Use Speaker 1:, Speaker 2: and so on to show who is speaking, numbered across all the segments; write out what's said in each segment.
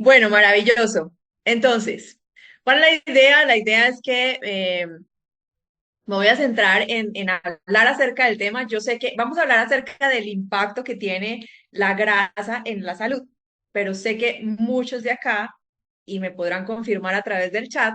Speaker 1: Bueno, maravilloso. Entonces, ¿cuál es la idea? La idea es que me voy a centrar en hablar acerca del tema. Yo sé que vamos a hablar acerca del impacto que tiene la grasa en la salud, pero sé que muchos de acá, y me podrán confirmar a través del chat,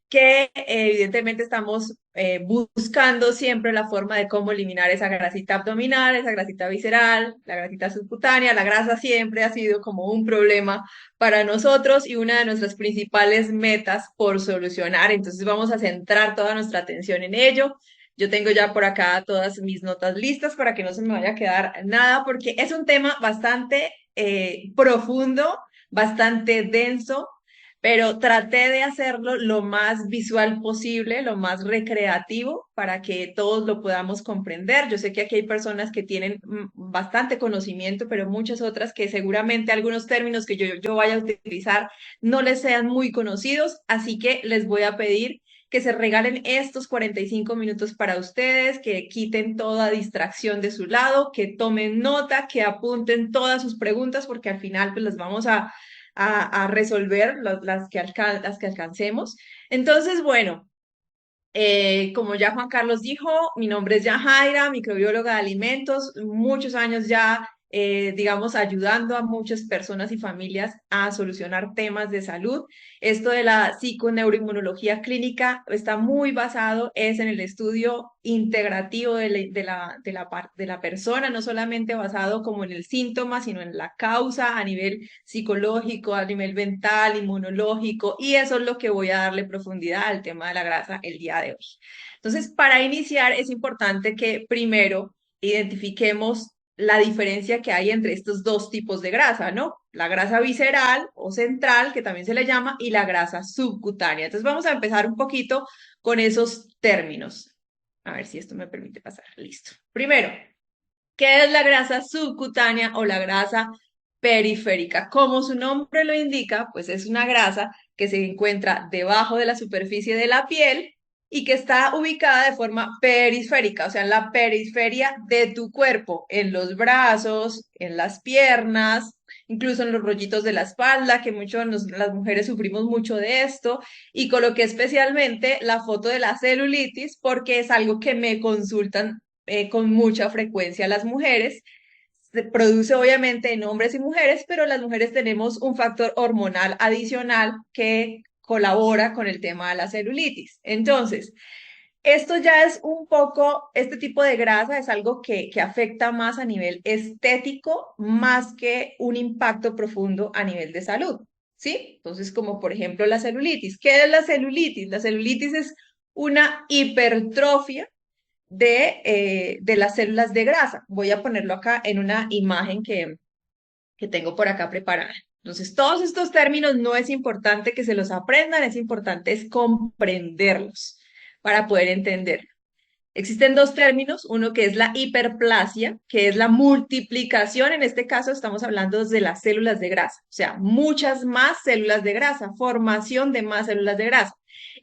Speaker 1: que evidentemente estamos buscando siempre la forma de cómo eliminar esa grasita abdominal, esa grasita visceral, la grasita subcutánea. La grasa siempre ha sido como un problema para nosotros y una de nuestras principales metas por solucionar. Entonces vamos a centrar toda nuestra atención en ello. Yo tengo ya por acá todas mis notas listas para que no se me vaya a quedar nada, porque es un tema bastante profundo, bastante denso, pero traté de hacerlo lo más visual posible, lo más recreativo, para que todos lo podamos comprender. Yo sé que aquí hay personas que tienen bastante conocimiento, pero muchas otras que seguramente algunos términos que yo vaya a utilizar no les sean muy conocidos, así que les voy a pedir que se regalen estos 45 minutos para ustedes, que quiten toda distracción de su lado, que tomen nota, que apunten todas sus preguntas, porque al final pues las vamos a resolver las que alcancemos. Entonces, bueno, como ya Juan Carlos dijo, mi nombre es Yajaira, microbióloga de alimentos, muchos años ya, digamos, ayudando a muchas personas y familias a solucionar temas de salud. Esto de la psiconeuroinmunología clínica está muy basado, es en el estudio integrativo de la persona, no solamente basado como en el síntoma, sino en la causa a nivel psicológico, a nivel mental, inmunológico, y eso es lo que voy a darle profundidad al tema de la grasa el día de hoy. Entonces, para iniciar, es importante que primero identifiquemos la diferencia que hay entre estos dos tipos de grasa, ¿no? La grasa visceral o central, que también se le llama, y la grasa subcutánea. Entonces, vamos a empezar un poquito con esos términos. A ver si esto me permite pasar. Listo. Primero, ¿qué es la grasa subcutánea o la grasa periférica? Como su nombre lo indica, pues es una grasa que se encuentra debajo de la superficie de la piel y que está ubicada de forma periférica, o sea, en la periferia de tu cuerpo, en los brazos, en las piernas, incluso en los rollitos de la espalda, que las mujeres sufrimos mucho de esto, y coloqué especialmente la foto de la celulitis porque es algo que me consultan con mucha frecuencia las mujeres. Se produce obviamente en hombres y mujeres, pero las mujeres tenemos un factor hormonal adicional que colabora con el tema de la celulitis. Entonces, esto ya es un poco, este tipo de grasa es algo que afecta más a nivel estético, más que un impacto profundo a nivel de salud, ¿sí? Entonces, como por ejemplo la celulitis. ¿Qué es la celulitis? La celulitis es una hipertrofia de las células de grasa. Voy a ponerlo acá en una imagen que tengo por acá preparada. Entonces, todos estos términos no es importante que se los aprendan, es importante es comprenderlos para poder entender. Existen dos términos, uno que es la hiperplasia, que es la multiplicación, en este caso estamos hablando de las células de grasa, o sea, muchas más células de grasa, formación de más células de grasa.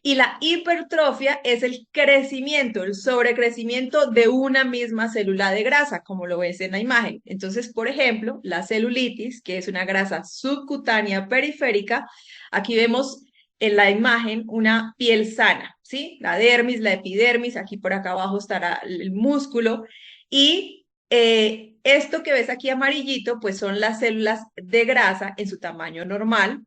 Speaker 1: Y la hipertrofia es el crecimiento, el sobrecrecimiento de una misma célula de grasa, como lo ves en la imagen. Entonces, por ejemplo, la celulitis, que es una grasa subcutánea periférica, aquí vemos en la imagen una piel sana, ¿sí? La dermis, la epidermis, aquí por acá abajo estará el músculo. Y esto que ves aquí amarillito, pues son las células de grasa en su tamaño normal.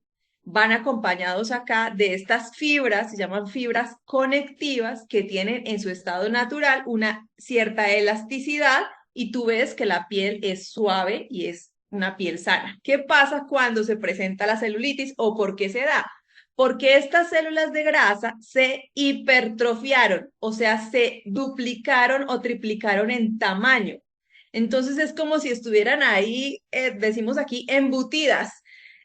Speaker 1: Van acompañados acá de estas fibras, se llaman fibras conectivas, que tienen en su estado natural una cierta elasticidad y tú ves que la piel es suave y es una piel sana. ¿Qué pasa cuando se presenta la celulitis o por qué se da? Porque estas células de grasa se hipertrofiaron, o sea, se duplicaron o triplicaron en tamaño. Entonces es como si estuvieran ahí, decimos aquí, embutidas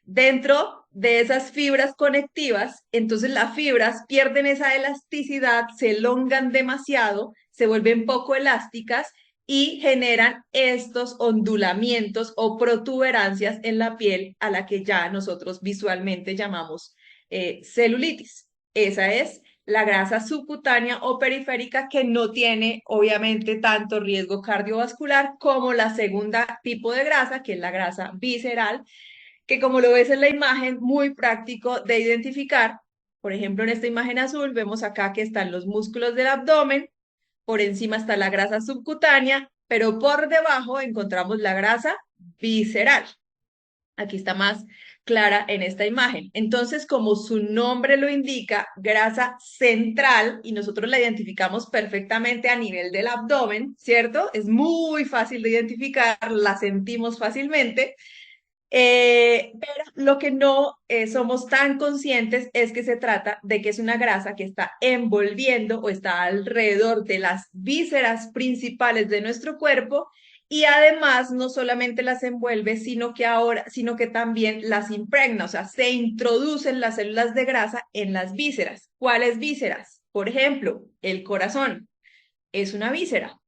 Speaker 1: dentro de esas fibras conectivas. Entonces las fibras pierden esa elasticidad, se elongan demasiado, se vuelven poco elásticas y generan estos ondulamientos o protuberancias en la piel a la que ya nosotros visualmente llamamos celulitis. Esa es la grasa subcutánea o periférica, que no tiene obviamente tanto riesgo cardiovascular como la segunda tipo de grasa, que es la grasa visceral, que como lo ves en la imagen, muy práctico de identificar. Por ejemplo, en esta imagen azul vemos acá que están los músculos del abdomen, por encima está la grasa subcutánea, pero por debajo encontramos la grasa visceral. Aquí está más clara en esta imagen. Entonces, como su nombre lo indica, grasa central, y nosotros la identificamos perfectamente a nivel del abdomen, ¿cierto? Es muy fácil de identificar, la sentimos fácilmente. Pero lo que no somos tan conscientes es que se trata de que es una grasa que está envolviendo o está alrededor de las vísceras principales de nuestro cuerpo y además no solamente las envuelve, sino que también las impregna, o sea, se introducen las células de grasa en las vísceras. ¿Cuáles vísceras? Por ejemplo, el corazón es una víscera.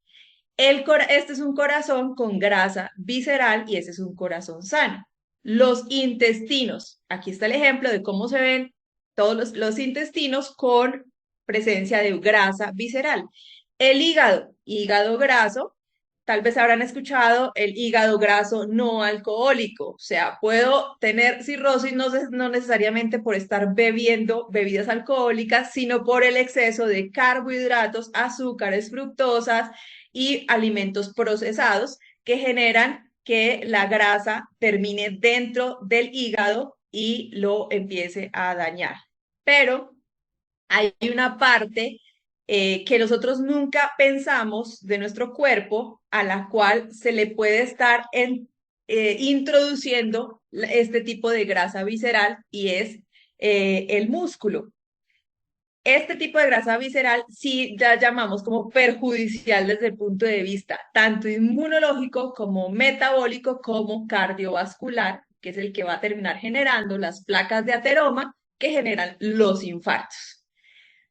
Speaker 1: Este es un corazón con grasa visceral y ese es un corazón sano. Los intestinos, aquí está el ejemplo de cómo se ven todos los intestinos con presencia de grasa visceral. El hígado, hígado graso, tal vez habrán escuchado el hígado graso no alcohólico, o sea, puedo tener cirrosis no necesariamente por estar bebiendo bebidas alcohólicas, sino por el exceso de carbohidratos, azúcares, fructosas y alimentos procesados que generan que la grasa termine dentro del hígado y lo empiece a dañar. Pero hay una parte que nosotros nunca pensamos de nuestro cuerpo a la cual se le puede estar introduciendo este tipo de grasa visceral y es el músculo. Este tipo de grasa visceral sí ya llamamos como perjudicial desde el punto de vista tanto inmunológico como metabólico como cardiovascular, que es el que va a terminar generando las placas de ateroma que generan los infartos.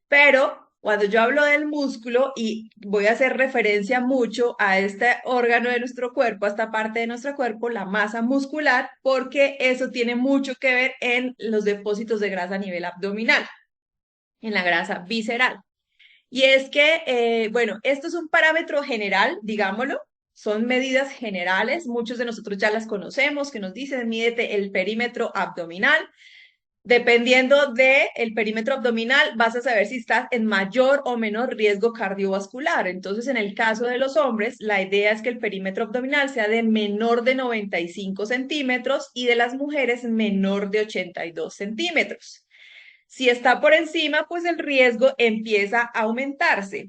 Speaker 1: Pero cuando yo hablo del músculo, y voy a hacer referencia mucho a este órgano de nuestro cuerpo, a esta parte de nuestro cuerpo, la masa muscular, porque eso tiene mucho que ver en los depósitos de grasa a nivel abdominal, en la grasa visceral. Y es que, bueno, esto es un parámetro general, digámoslo, son medidas generales, muchos de nosotros ya las conocemos, que nos dicen, mídete el perímetro abdominal. Dependiendo del perímetro abdominal, vas a saber si estás en mayor o menor riesgo cardiovascular. Entonces, en el caso de los hombres, la idea es que el perímetro abdominal sea de menor de 95 centímetros y de las mujeres menor de 82 centímetros. Si está por encima, pues el riesgo empieza a aumentarse.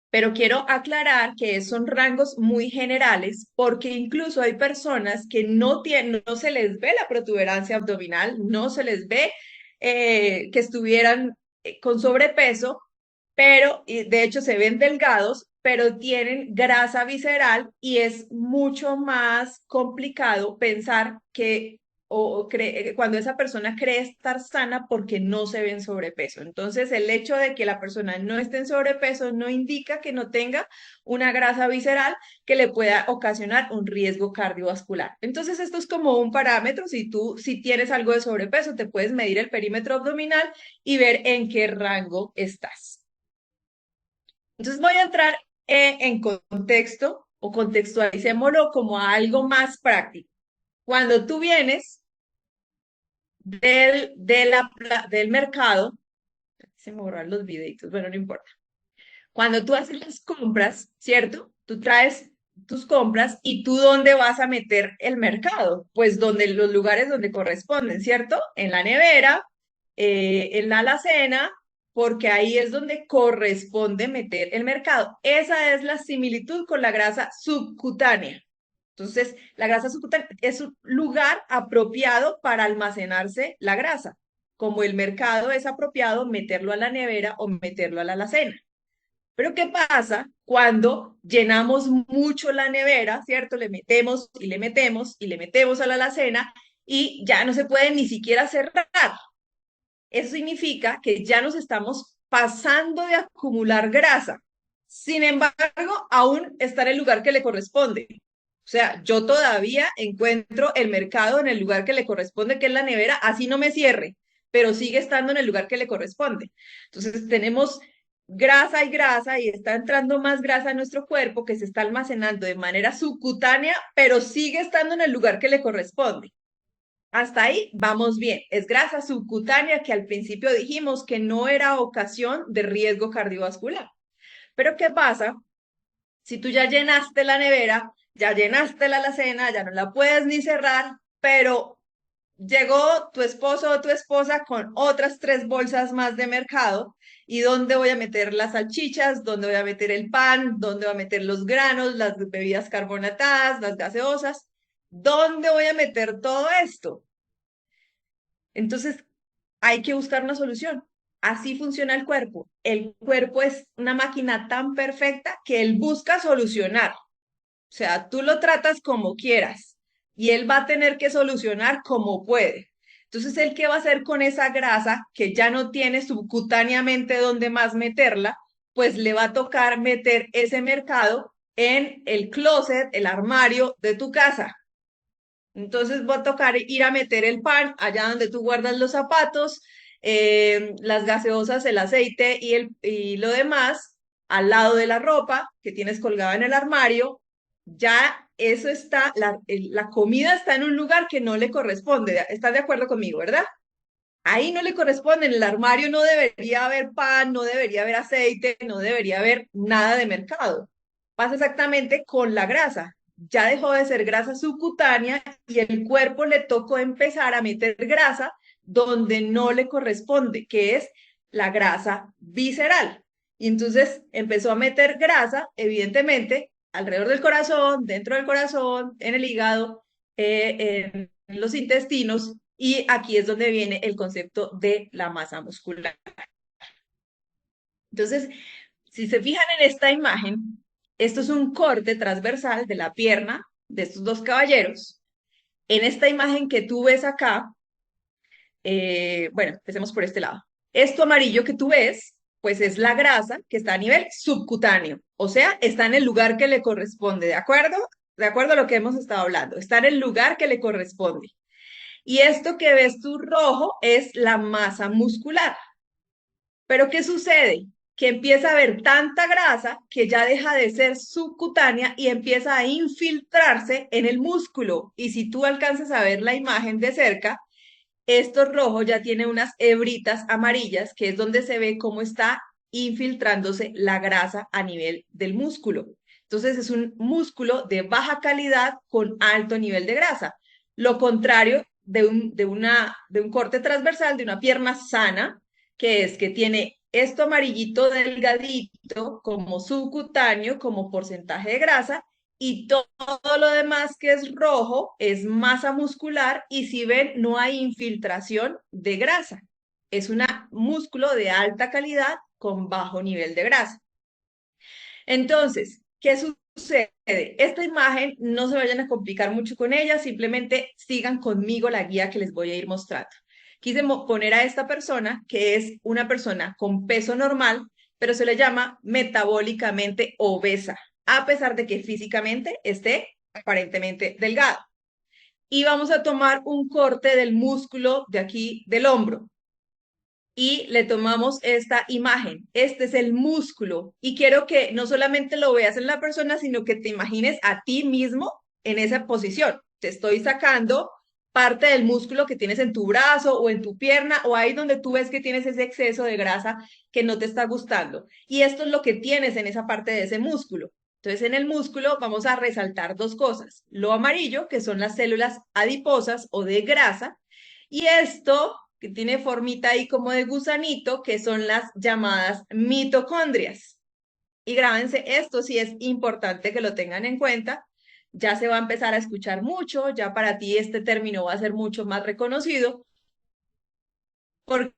Speaker 1: Pero quiero aclarar que son rangos muy generales porque incluso hay personas que no tienen, no se les ve la protuberancia abdominal, no se les ve que estuvieran con sobrepeso, pero y de hecho se ven delgados, pero tienen grasa visceral y es mucho más complicado pensar que cuando esa persona cree estar sana porque no se ve en sobrepeso. Entonces, el hecho de que la persona no esté en sobrepeso no indica que no tenga una grasa visceral que le pueda ocasionar un riesgo cardiovascular. Entonces, esto es como un parámetro. Si tienes algo de sobrepeso, te puedes medir el perímetro abdominal y ver en qué rango estás. Entonces voy a entrar en contexto o contextualicémoslo como algo más práctico. Cuando tú vienes del mercado, se me borran los videitos, bueno, no importa. Cuando tú haces las compras, ¿cierto? Tú traes tus compras y tú dónde vas a meter el mercado, pues donde los lugares donde corresponden, ¿cierto? En la nevera, en la alacena, porque ahí es donde corresponde meter el mercado. Esa es la similitud con la grasa subcutánea. Entonces, la grasa subcutánea es un lugar apropiado para almacenarse la grasa, como el mercado es apropiado meterlo a la nevera o meterlo a la alacena. Pero ¿qué pasa cuando llenamos mucho la nevera, ¿cierto? Le metemos y le metemos y le metemos a la alacena y ya no se puede ni siquiera cerrar. Eso significa que ya nos estamos pasando de acumular grasa. Sin embargo, aún está en el lugar que le corresponde. O sea, yo todavía encuentro el mercado en el lugar que le corresponde, que es la nevera, así no me cierre, pero sigue estando en el lugar que le corresponde. Entonces, tenemos grasa y está entrando más grasa a nuestro cuerpo que se está almacenando de manera subcutánea, pero sigue estando en el lugar que le corresponde. Hasta ahí vamos bien. Es grasa subcutánea que al principio dijimos que no era ocasión de riesgo cardiovascular. Pero ¿qué pasa si tú ya llenaste la nevera, ya llenaste la alacena, ya no la puedes ni cerrar, pero llegó tu esposo o tu esposa con otras 3 bolsas más de mercado? ¿Y dónde voy a meter las salchichas? ¿Dónde voy a meter el pan? ¿Dónde voy a meter los granos, las bebidas carbonatadas, las gaseosas? ¿Dónde voy a meter todo esto? Entonces, hay que buscar una solución. Así funciona el cuerpo. El cuerpo es una máquina tan perfecta que él busca solucionar. O sea, tú lo tratas como quieras y él va a tener que solucionar como puede. Entonces, ¿él qué va a hacer con esa grasa que ya no tiene subcutáneamente dónde más meterla? Pues le va a tocar meter ese mercado en el closet, el armario de tu casa. Entonces va a tocar ir a meter el pan allá donde tú guardas los zapatos, las gaseosas, el aceite y lo demás al lado de la ropa que tienes colgada en el armario. Ya eso está, la comida está en un lugar que no le corresponde. ¿Estás de acuerdo conmigo, verdad? Ahí no le corresponde. En el armario no debería haber pan, no debería haber aceite, no debería haber nada de mercado. Pasa exactamente con la grasa. Ya dejó de ser grasa subcutánea y el cuerpo le tocó empezar a meter grasa donde no le corresponde, que es la grasa visceral. Y entonces empezó a meter grasa, evidentemente, alrededor del corazón, dentro del corazón, en el hígado, en los intestinos, y aquí es donde viene el concepto de la masa muscular. Entonces, si se fijan en esta imagen, esto es un corte transversal de la pierna de estos dos caballeros. En esta imagen que tú ves acá, bueno, empecemos por este lado. Esto amarillo que tú ves, pues es la grasa que está a nivel subcutáneo, o sea, está en el lugar que le corresponde, ¿de acuerdo? De acuerdo a lo que hemos estado hablando, está en el lugar que le corresponde. Y esto que ves tú rojo es la masa muscular. Pero ¿qué sucede? Que empieza a haber tanta grasa que ya deja de ser subcutánea y empieza a infiltrarse en el músculo. Y si tú alcanzas a ver la imagen de cerca, esto rojo ya tiene unas hebritas amarillas, que es donde se ve cómo está infiltrándose la grasa a nivel del músculo. Entonces es un músculo de baja calidad con alto nivel de grasa. Lo contrario de un corte transversal, de una pierna sana, que es que tiene esto amarillito delgadito como subcutáneo, como porcentaje de grasa, y todo lo demás que es rojo es masa muscular y si ven, no hay infiltración de grasa. Es un músculo de alta calidad con bajo nivel de grasa. Entonces, ¿qué sucede? Esta imagen no se vayan a complicar mucho con ella, simplemente sigan conmigo la guía que les voy a ir mostrando. Quise poner a esta persona, que es una persona con peso normal, pero se le llama metabólicamente obesa, a pesar de que físicamente esté aparentemente delgado. Y vamos a tomar un corte del músculo de aquí del hombro y le tomamos esta imagen. Este es el músculo y quiero que no solamente lo veas en la persona, sino que te imagines a ti mismo en esa posición. Te estoy sacando parte del músculo que tienes en tu brazo o en tu pierna o ahí donde tú ves que tienes ese exceso de grasa que no te está gustando. Y esto es lo que tienes en esa parte de ese músculo. Entonces, en el músculo vamos a resaltar dos cosas. Lo amarillo, que son las células adiposas o de grasa, y esto que tiene formita ahí como de gusanito, que son las llamadas mitocondrias. Y grábense, esto sí es importante que lo tengan en cuenta. Ya se va a empezar a escuchar mucho, ya para ti este término va a ser mucho más reconocido, porque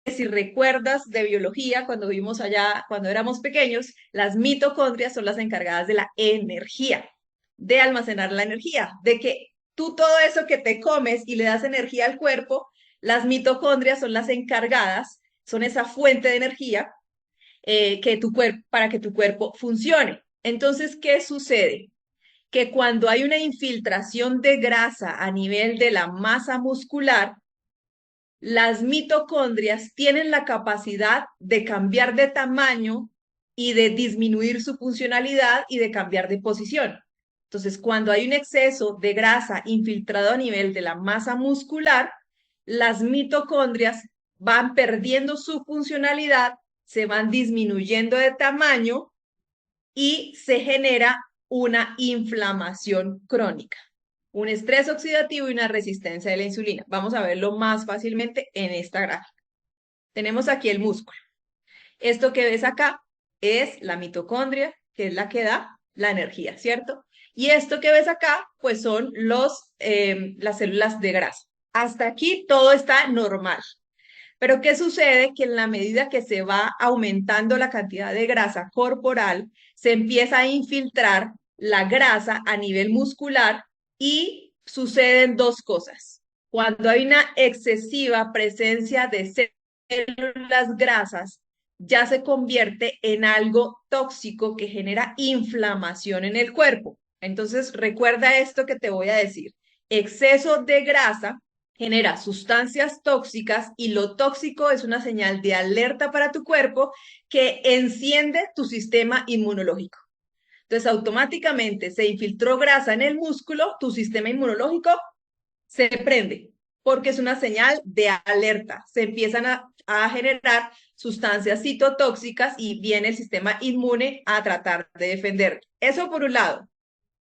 Speaker 1: si recuerdas de biología, cuando vimos allá, cuando éramos pequeños, las mitocondrias son las encargadas de la energía, de almacenar la energía, de que tú todo eso que te comes y le das energía al cuerpo, las mitocondrias son las encargadas, son esa fuente de energía que para que tu cuerpo funcione. Entonces, ¿qué sucede? Que cuando hay una infiltración de grasa a nivel de la masa muscular, las mitocondrias tienen la capacidad de cambiar de tamaño y de disminuir su funcionalidad y de cambiar de posición. Entonces, cuando hay un exceso de grasa infiltrado a nivel de la masa muscular, las mitocondrias van perdiendo su funcionalidad, se van disminuyendo de tamaño y se genera una inflamación crónica, un estrés oxidativo y una resistencia de la insulina. Vamos a verlo más fácilmente en esta gráfica. Tenemos aquí el músculo. Esto que ves acá es la mitocondria, que es la que da la energía, ¿cierto? Y esto que ves acá, pues son las células de grasa. Hasta aquí todo está normal. Pero ¿qué sucede? Que en la medida que se va aumentando la cantidad de grasa corporal, se empieza a infiltrar la grasa a nivel muscular y suceden dos cosas. Cuando hay una excesiva presencia de células grasas, ya se convierte en algo tóxico que genera inflamación en el cuerpo. Entonces, recuerda esto que te voy a decir. Exceso de grasa genera sustancias tóxicas y lo tóxico es una señal de alerta para tu cuerpo que enciende tu sistema inmunológico. Entonces, automáticamente se infiltró grasa en el músculo, tu sistema inmunológico se prende porque es una señal de alerta. Se empiezan a generar sustancias citotóxicas y viene el sistema inmune a tratar de defender. Eso por un lado.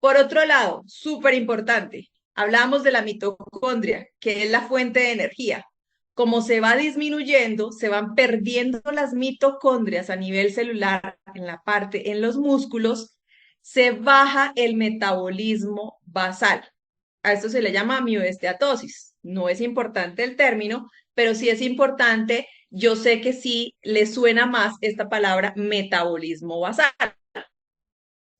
Speaker 1: Por otro lado, súper importante, hablamos de la mitocondria, que es la fuente de energía. Como se va disminuyendo, se van perdiendo las mitocondrias a nivel celular, en la parte, en los músculos, se baja el metabolismo basal. A esto se le llama mioesteatosis. No es importante el término, pero sí es importante. Yo sé que sí le suena más esta palabra metabolismo basal.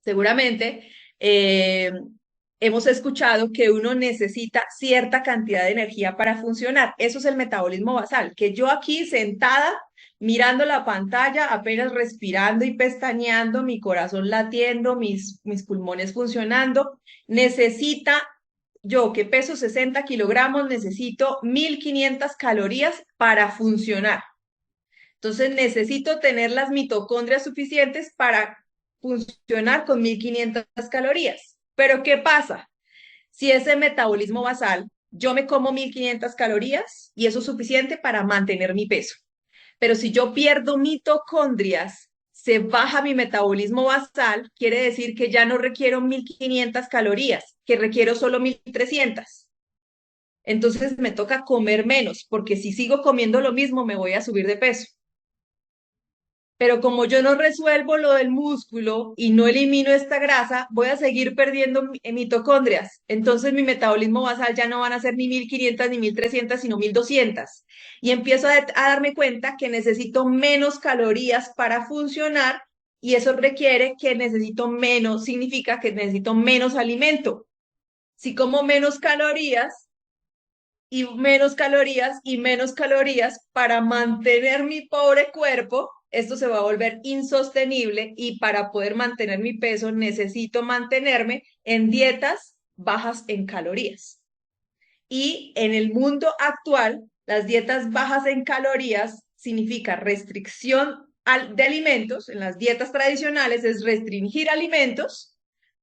Speaker 1: Seguramente hemos escuchado que uno necesita cierta cantidad de energía para funcionar. Eso es el metabolismo basal, que yo aquí sentada mirando la pantalla, apenas respirando y pestañeando, mi corazón latiendo, mis pulmones funcionando, necesita, yo que peso 60 kilogramos, necesito 1500 calorías para funcionar. Entonces necesito tener las mitocondrias suficientes para funcionar con 1500 calorías. Pero ¿qué pasa? Si ese metabolismo basal, yo me como 1500 calorías y eso es suficiente para mantener mi peso. Pero si yo pierdo mitocondrias, se baja mi metabolismo basal, quiere decir que ya no requiero 1500 calorías, que requiero solo 1300. Entonces me toca comer menos, porque si sigo comiendo lo mismo, me voy a subir de peso. Pero como yo no resuelvo lo del músculo y no elimino esta grasa, voy a seguir perdiendo mitocondrias. Entonces mi metabolismo basal ya no van a ser ni 1500 ni 1300, sino 1200. Y empiezo a darme cuenta que necesito menos calorías para funcionar y eso requiere que necesito menos, significa que necesito menos alimento. Si como menos calorías, y menos calorías y menos calorías para mantener mi pobre cuerpo, esto se va a volver insostenible y para poder mantener mi peso necesito mantenerme en dietas bajas en calorías. Y en el mundo actual, las dietas bajas en calorías significa restricción de alimentos. En las dietas tradicionales es restringir alimentos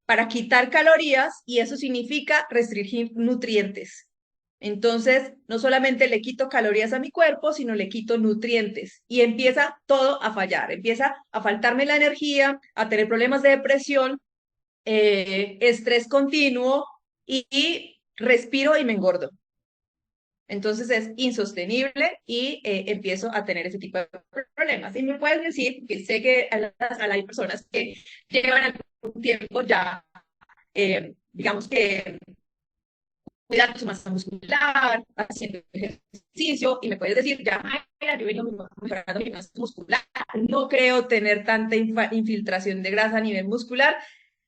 Speaker 1: para quitar calorías y eso significa restringir nutrientes. Entonces, no solamente le quito calorías a mi cuerpo, sino le quito nutrientes y empieza todo a fallar, empieza a faltarme la energía, a tener problemas de depresión, estrés continuo y respiro y me engordo. Entonces es insostenible y empiezo a tener ese tipo de problemas. Y me puedes decir, que sé que hay personas que llevan algún tiempo ya, digamos que cuidando su masa muscular, haciendo ejercicio, y me puedes decir, ya, Mayra, yo vengo mejorando mi masa muscular, no creo tener tanta infiltración de grasa a nivel muscular,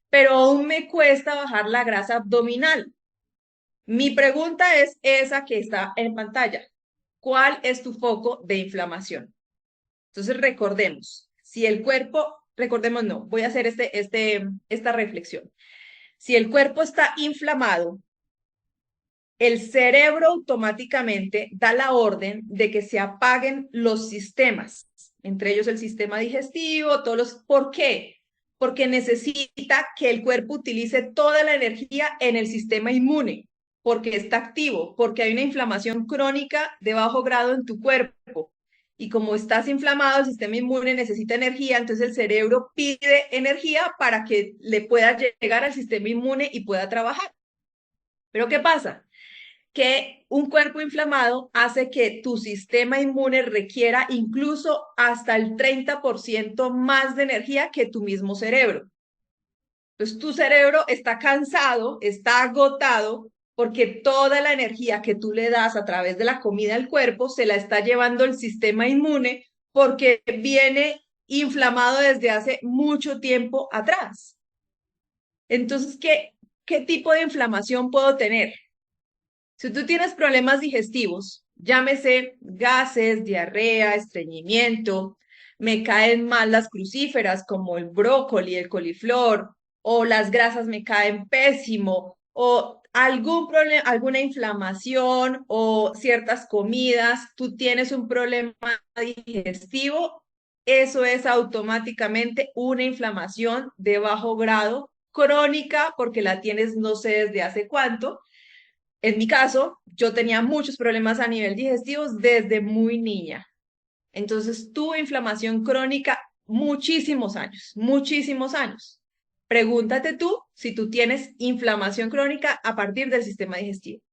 Speaker 1: pero aún me cuesta bajar la grasa abdominal. Mi pregunta es esa que está en pantalla. ¿Cuál es tu foco de inflamación? Entonces recordemos, si el cuerpo, recordemos no, voy a hacer esta reflexión. Si el cuerpo está inflamado, el cerebro automáticamente da la orden de que se apaguen los sistemas, entre ellos el sistema digestivo, todos los... ¿Por qué? porque necesita que el cuerpo utilice toda la energía en el sistema inmune, porque está activo, porque hay una inflamación crónica de bajo grado en tu cuerpo. Y como estás inflamado, el sistema inmune necesita energía, entonces el cerebro pide energía para que le pueda llegar al sistema inmune y pueda trabajar. Pero ¿qué pasa? Que un cuerpo inflamado hace que tu sistema inmune requiera incluso hasta el 30% más de energía que tu mismo cerebro. Entonces, tu cerebro está cansado, está agotado, porque toda la energía que tú le das a través de la comida al cuerpo se la está llevando el sistema inmune porque viene inflamado desde hace mucho tiempo atrás. Entonces, ¿qué tipo de inflamación puedo tener? Si tú tienes problemas digestivos, llámese gases, diarrea, estreñimiento, me caen mal las crucíferas como el brócoli, el coliflor, o las grasas me caen pésimo, o algún problema, alguna inflamación o ciertas comidas, tú tienes un problema digestivo, eso es automáticamente una inflamación de bajo grado crónica porque la tienes no sé desde hace cuánto. En mi caso, yo tenía muchos problemas a nivel digestivo desde muy niña. Entonces, tuve inflamación crónica muchísimos años, muchísimos años. Pregúntate tú si tú tienes inflamación crónica a partir del sistema digestivo.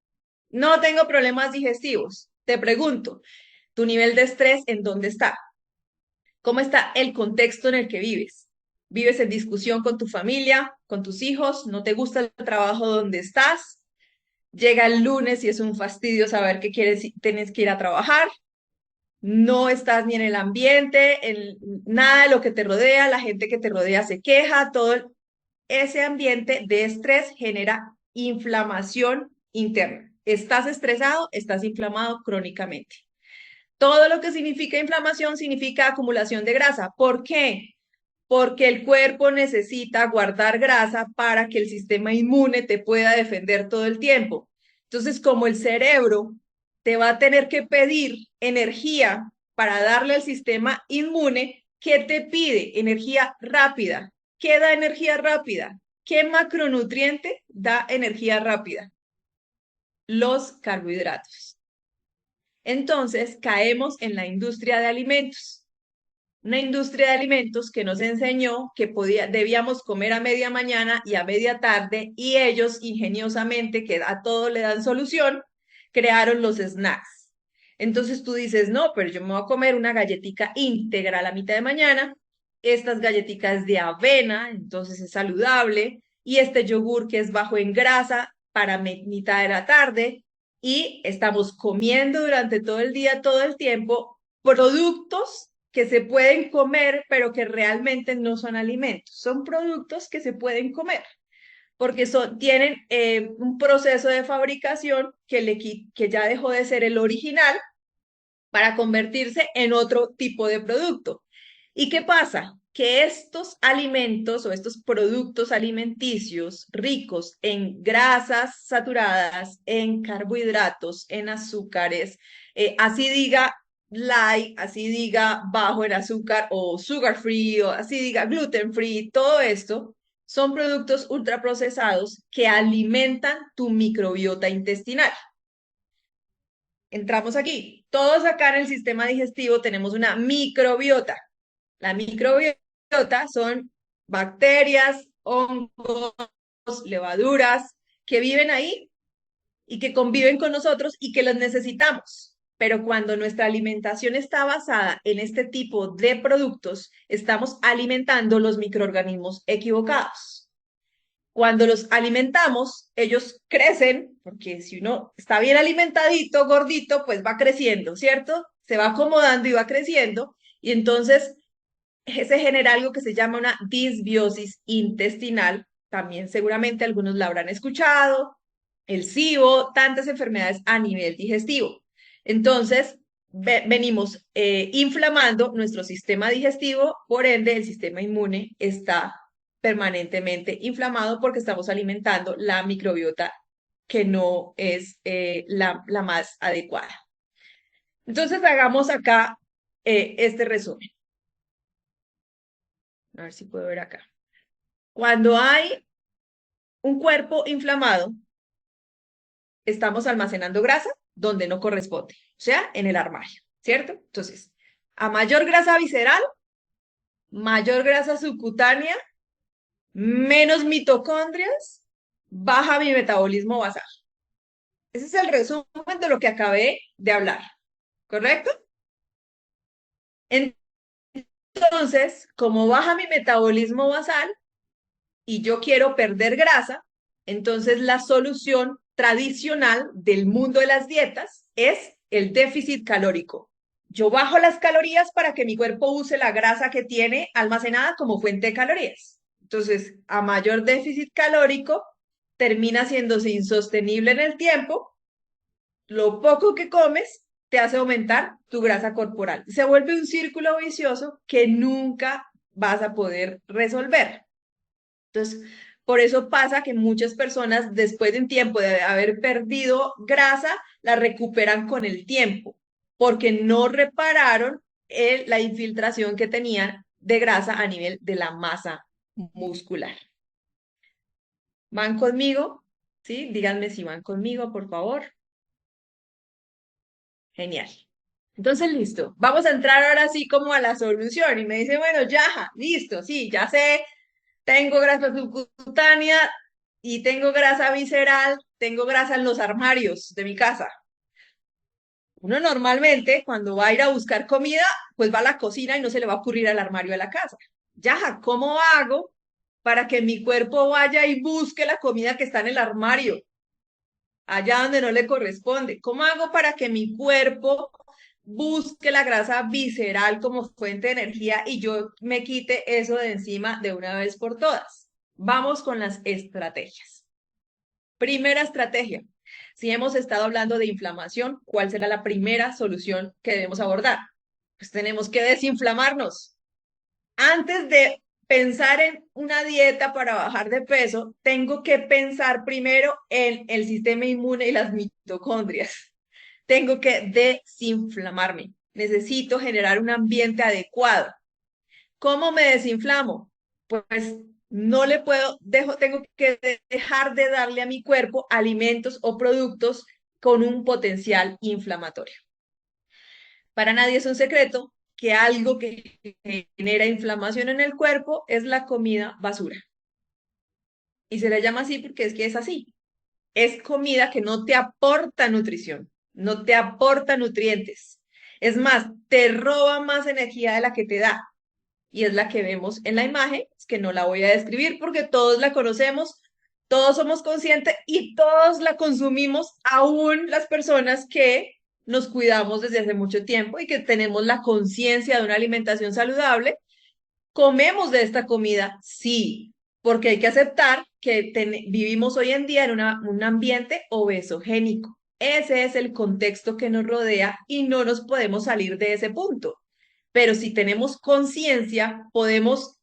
Speaker 1: No tengo problemas digestivos. Te pregunto, ¿tu nivel de estrés en dónde está? ¿Cómo está el contexto en el que vives? ¿Vives en discusión con tu familia, con tus hijos? ¿No te gusta el trabajo donde estás? Llega el lunes y es un fastidio saber que tienes que ir a trabajar, no estás ni en el ambiente, nada de lo que te rodea, la gente que te rodea se queja, todo ese ambiente de estrés genera inflamación interna. Estás estresado, estás inflamado crónicamente. Todo lo que significa inflamación significa acumulación de grasa. ¿Por qué? Porque el cuerpo necesita guardar grasa para que el sistema inmune te pueda defender todo el tiempo. Entonces, como el cerebro te va a tener que pedir energía para darle al sistema inmune, ¿qué te pide? Energía rápida. ¿Qué da energía rápida? ¿Qué macronutriente da energía rápida? Los carbohidratos. Entonces, caemos en la industria de alimentos, una industria de alimentos que nos enseñó que debíamos comer a media mañana y a media tarde, y ellos ingeniosamente, que a todo le dan solución, crearon los snacks. Entonces tú dices, no, pero yo me voy a comer una galletica íntegra a la mitad de mañana, estas galletitas de avena, entonces es saludable, y este yogur que es bajo en grasa para mitad de la tarde, y estamos comiendo durante todo el día, todo el tiempo, productos que se pueden comer, pero que realmente no son alimentos. Son productos que se pueden comer, porque tienen un proceso de fabricación que ya dejó de ser el original para convertirse en otro tipo de producto. ¿Y qué pasa? Que estos alimentos o estos productos alimenticios ricos en grasas saturadas, en carbohidratos, en azúcares, así diga light, así diga bajo en azúcar o sugar free o así diga gluten free, todo esto son productos ultraprocesados que alimentan tu microbiota intestinal. Entramos aquí. Todos acá en el sistema digestivo tenemos una microbiota. La microbiota son bacterias, hongos, levaduras que viven ahí y que conviven con nosotros y que los necesitamos. Pero cuando nuestra alimentación está basada en este tipo de productos, estamos alimentando los microorganismos equivocados. Cuando los alimentamos, ellos crecen, porque si uno está bien alimentadito, gordito, pues va creciendo, ¿cierto? Se va acomodando y va creciendo, y entonces se genera algo que se llama una disbiosis intestinal. También seguramente algunos la habrán escuchado, el SIBO, tantas enfermedades a nivel digestivo. Entonces, venimos inflamando nuestro sistema digestivo, por ende el sistema inmune está permanentemente inflamado porque estamos alimentando la microbiota que no es la más adecuada. Entonces, hagamos acá este resumen. A ver si puedo ver acá. Cuando hay un cuerpo inflamado, estamos almacenando grasa donde no corresponde, o sea, en el armario, ¿cierto? Entonces, a mayor grasa visceral, mayor grasa subcutánea, menos mitocondrias, baja mi metabolismo basal. Ese es el resumen de lo que acabé de hablar, ¿correcto? Entonces, como baja mi metabolismo basal y yo quiero perder grasa, entonces la solución tradicional del mundo de las dietas es el déficit calórico. Yo bajo las calorías para que mi cuerpo use la grasa que tiene almacenada como fuente de calorías. Entonces, a mayor déficit calórico, termina siéndose insostenible en el tiempo. Lo poco que comes te hace aumentar tu grasa corporal. Se vuelve un círculo vicioso que nunca vas a poder resolver. Entonces, por eso pasa que muchas personas, después de un tiempo de haber perdido grasa, la recuperan con el tiempo, porque no repararon la infiltración que tenían de grasa a nivel de la masa muscular. ¿Van conmigo? ¿Sí? Díganme si van conmigo, por favor. Genial. Entonces, listo. Vamos a entrar ahora sí como a la solución. Y me dice, bueno, ya, listo, sí, ya sé, tengo grasa subcutánea y tengo grasa visceral, tengo grasa en los armarios de mi casa. Uno normalmente, cuando va a ir a buscar comida, pues va a la cocina y no se le va a ocurrir al armario de la casa. Ya, ¿cómo hago para que mi cuerpo vaya y busque la comida que está en el armario, allá donde no le corresponde? ¿Cómo hago para que mi cuerpo busque la grasa visceral como fuente de energía y yo me quite eso de encima de una vez por todas? Vamos con las estrategias. Primera estrategia. Si hemos estado hablando de inflamación, ¿cuál será la primera solución que debemos abordar? Pues tenemos que desinflamarnos. Antes de pensar en una dieta para bajar de peso, tengo que pensar primero en el sistema inmune y las mitocondrias. Tengo que desinflamarme. Necesito generar un ambiente adecuado. ¿Cómo me desinflamo? Pues no le puedo, tengo que dejar de darle a mi cuerpo alimentos o productos con un potencial inflamatorio. Para nadie es un secreto que algo que genera inflamación en el cuerpo es la comida basura. Y se le llama así porque es que es así. Es comida que no te aporta nutrición, no te aporta nutrientes. Es más, te roba más energía de la que te da. Y es la que vemos en la imagen, es que no la voy a describir porque todos la conocemos, todos somos conscientes y todos la consumimos, aún las personas que nos cuidamos desde hace mucho tiempo y que tenemos la conciencia de una alimentación saludable. ¿Comemos de esta comida? Sí, porque hay que aceptar que vivimos hoy en día en un ambiente obesogénico. Ese es el contexto que nos rodea y no nos podemos salir de ese punto. Pero si tenemos conciencia, podemos,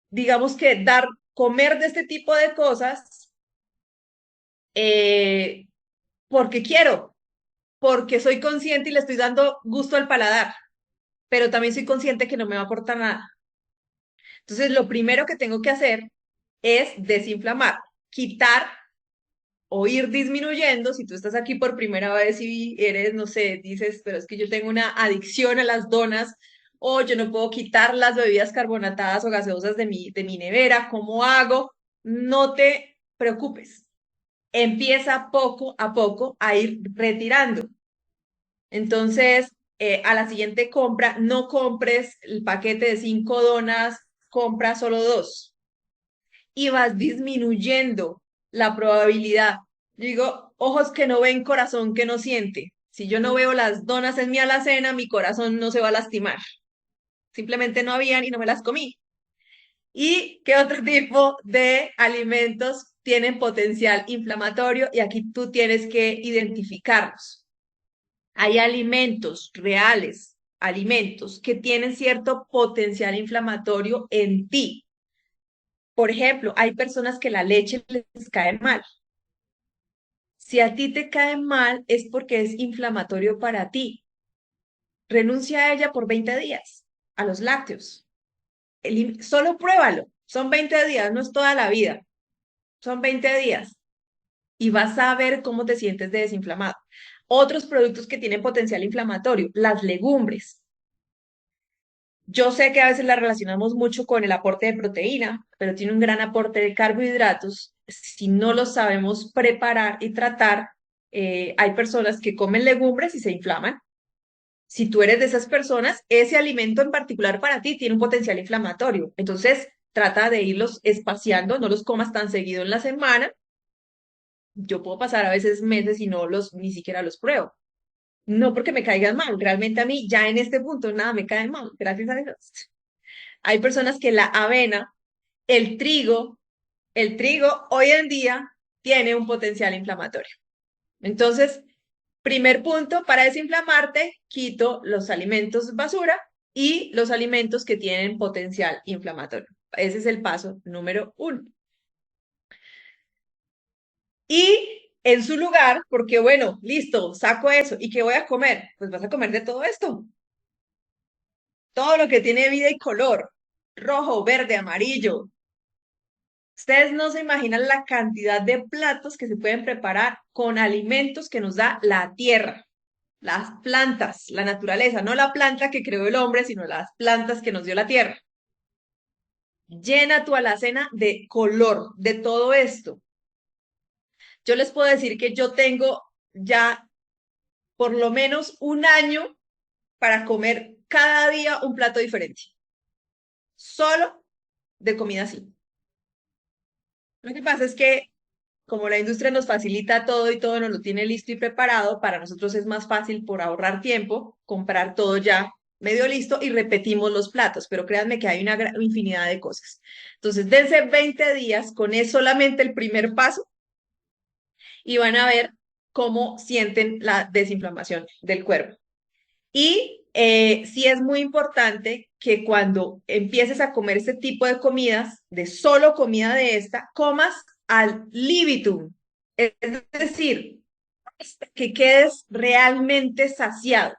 Speaker 1: digamos que comer de este tipo de cosas eh, porque quiero, porque soy consciente y le estoy dando gusto al paladar, pero también soy consciente que no me va a aportar nada. Entonces, lo primero que tengo que hacer es desinflamar, quitar o ir disminuyendo. Si tú estás aquí por primera vez y eres, no sé, dices, pero es que yo tengo una adicción a las donas o yo no puedo quitar las bebidas carbonatadas o gaseosas de mi nevera, ¿cómo hago? No te preocupes. Empieza poco a poco a ir retirando. Entonces, a la siguiente compra, no compres el paquete de 5 donas, compra solo 2 y vas disminuyendo la probabilidad. Digo, ojos que no ven, corazón que no siente. Si yo no veo las donas en mi alacena, mi corazón no se va a lastimar. Simplemente no habían y no me las comí. ¿Y qué otro tipo de alimentos tienen potencial inflamatorio? Y aquí tú tienes que identificarlos. Hay alimentos reales, alimentos que tienen cierto potencial inflamatorio en ti. Por ejemplo, hay personas que la leche les cae mal. Si a ti te cae mal es porque es inflamatorio para ti. Renuncia a ella por 20 días, a los lácteos. Solo pruébalo. Son 20 días, no es toda la vida, son 20 días y vas a ver cómo te sientes de desinflamado. Otros productos que tienen potencial inflamatorio, las legumbres. Yo sé que a veces la relacionamos mucho con el aporte de proteína, pero tiene un gran aporte de carbohidratos. Si no lo sabemos preparar y tratar, hay personas que comen legumbres y se inflaman. Si tú eres de esas personas, ese alimento en particular para ti tiene un potencial inflamatorio. Entonces, trata de irlos espaciando, no los comas tan seguido en la semana. Yo puedo pasar a veces meses y no los, ni siquiera los pruebo. No porque me caigan mal, realmente a mí ya en este punto nada me cae mal, gracias a Dios. Hay personas que la avena, el trigo, el trigo hoy en día tiene un potencial inflamatorio. Entonces, primer punto, para desinflamarte, quito los alimentos basura y los alimentos que tienen potencial inflamatorio. Ese es el paso número uno. Y en su lugar, porque bueno, listo, saco eso. ¿Y qué voy a comer? Pues vas a comer de todo esto. Todo lo que tiene vida y color. Rojo, verde, amarillo. Ustedes no se imaginan la cantidad de platos que se pueden preparar con alimentos que nos da la tierra, las plantas, la naturaleza, no la planta que creó el hombre, sino las plantas que nos dio la tierra. Llena tu alacena de color, de todo esto. Yo les puedo decir que yo tengo ya por lo menos un año para comer cada día un plato diferente, solo de comida así. Lo que pasa es que como la industria nos facilita todo y todo nos lo tiene listo y preparado, para nosotros es más fácil por ahorrar tiempo comprar todo ya medio listo y repetimos los platos, pero créanme que hay una infinidad de cosas. Entonces, dense 20 días con es solamente el primer paso y van a ver cómo sienten la desinflamación del cuerpo. Y sí es muy importante que cuando empieces a comer este tipo de comidas, de solo comida de esta, comas al libitum. Es decir, que quedes realmente saciado.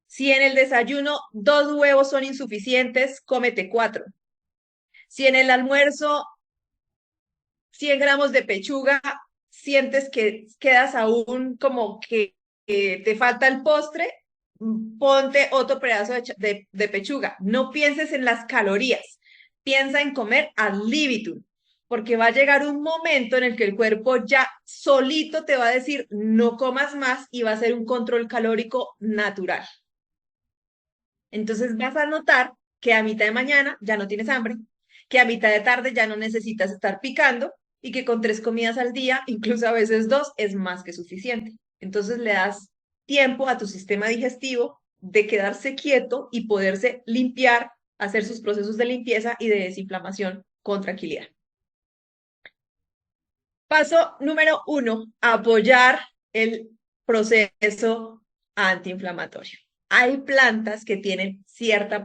Speaker 1: Si en el desayuno 2 huevos son insuficientes, cómete 4. Si en el almuerzo 100 gramos de pechuga, sientes que quedas aún como que te falta el postre, ponte otro pedazo de pechuga. No pienses en las calorías, piensa en comer al libitum, porque va a llegar un momento en el que el cuerpo ya solito te va a decir no comas más y va a ser un control calórico natural. Entonces vas a notar que a mitad de mañana ya no tienes hambre, que a mitad de tarde ya no necesitas estar picando y que con 3 comidas al día, incluso a veces 2, es más que suficiente. Entonces le das tiempo a tu sistema digestivo de quedarse quieto y poderse limpiar, hacer sus procesos de limpieza y de desinflamación con tranquilidad. Paso número 1, apoyar el proceso antiinflamatorio. Hay plantas que tienen ciertas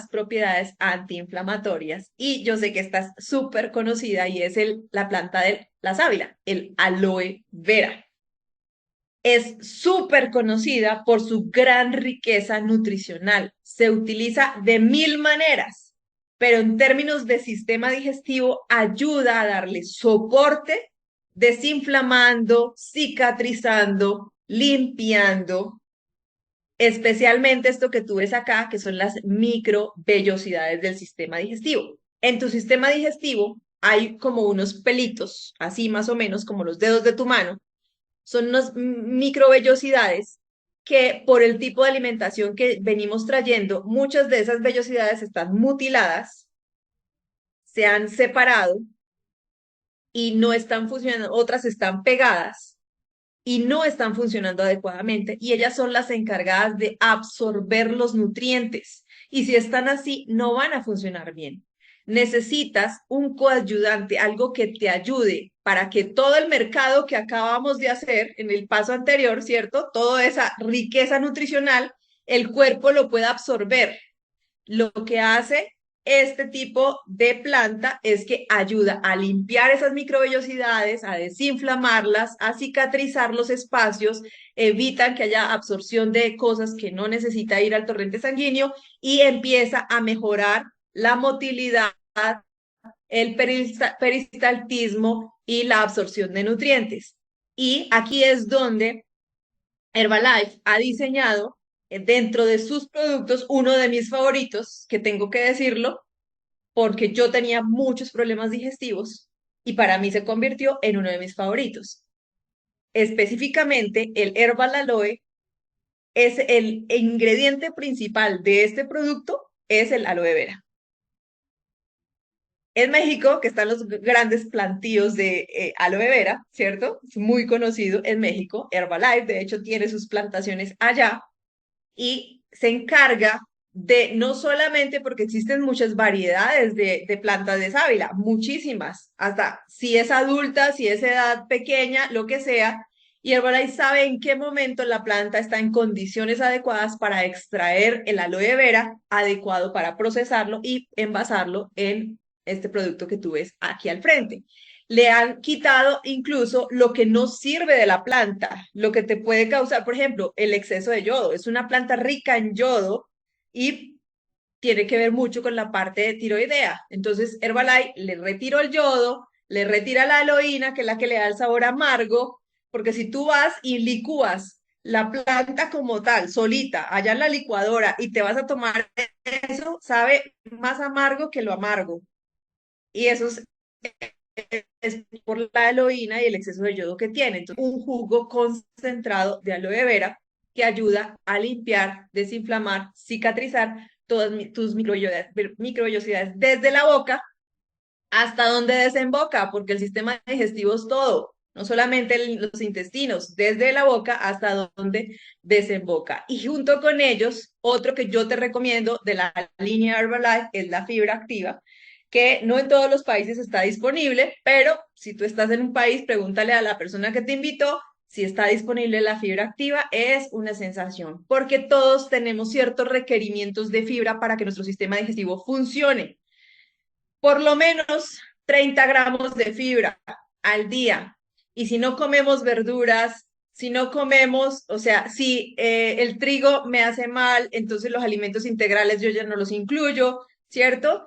Speaker 1: propiedades antiinflamatorias y yo sé que esta es súper conocida y es la planta de la sábila, el aloe vera. Es súper conocida por su gran riqueza nutricional. Se utiliza de 1000 maneras, pero en términos de sistema digestivo ayuda a darle soporte, desinflamando, cicatrizando, limpiando, especialmente esto que tú ves acá, que son las microvellosidades del sistema digestivo. En tu sistema digestivo hay como unos pelitos, así más o menos como los dedos de tu mano, son unas microvellosidades que por el tipo de alimentación que venimos trayendo, muchas de esas vellosidades están mutiladas, se han separado y no están funcionando, otras están pegadas y no están funcionando adecuadamente y ellas son las encargadas de absorber los nutrientes y si están así no van a funcionar bien. Necesitas un coayudante, algo que te ayude para que todo el mercado que acabamos de hacer en el paso anterior, ¿cierto? Toda esa riqueza nutricional, el cuerpo lo pueda absorber. Lo que hace este tipo de planta es que ayuda a limpiar esas microvellosidades, a desinflamarlas, a cicatrizar los espacios, evitan que haya absorción de cosas que no necesita ir al torrente sanguíneo y empieza a mejorar la motilidad, el peristaltismo y la absorción de nutrientes. Y aquí es donde Herbalife ha diseñado dentro de sus productos uno de mis favoritos, que tengo que decirlo, porque yo tenía muchos problemas digestivos y para mí se convirtió en uno de mis favoritos. Específicamente, el Herbal Aloe es el ingrediente principal de este producto, es el aloe vera. En México, que están los grandes plantíos de aloe vera, ¿cierto? Es muy conocido en México. Herbalife, de hecho, tiene sus plantaciones allá y se encarga de no solamente porque existen muchas variedades de plantas de sábila, muchísimas, hasta si es adulta, si es edad pequeña, lo que sea, y Herbalife sabe en qué momento la planta está en condiciones adecuadas para extraer el aloe vera adecuado para procesarlo y envasarlo en este producto que tú ves aquí al frente. Le han quitado incluso lo que no sirve de la planta, lo que te puede causar, por ejemplo, el exceso de yodo. Es una planta rica en yodo y tiene que ver mucho con la parte de tiroidea. Entonces, Herbalife le retiró el yodo, le retira la aloína, que es la que le da el sabor amargo, porque si tú vas y licúas la planta como tal, solita, allá en la licuadora, y te vas a tomar eso, sabe más amargo que lo amargo. Y eso es por la aloína y el exceso de yodo que tiene. Entonces, un jugo concentrado de aloe vera que ayuda a limpiar, desinflamar, cicatrizar todas tus microvellosidades desde la boca hasta donde desemboca, porque el sistema digestivo es todo, no solamente los intestinos, desde la boca hasta donde desemboca. Y junto con ellos, otro que yo te recomiendo de la línea Herbalife es la fibra activa, que no en todos los países está disponible, pero si tú estás en un país, pregúntale a la persona que te invitó si está disponible la fibra activa, es una sensación, porque todos tenemos ciertos requerimientos de fibra para que nuestro sistema digestivo funcione. Por lo menos 30 gramos de fibra al día. Y si no comemos verduras, si no comemos, o sea, si el trigo me hace mal, entonces los alimentos integrales yo ya no los incluyo, ¿cierto?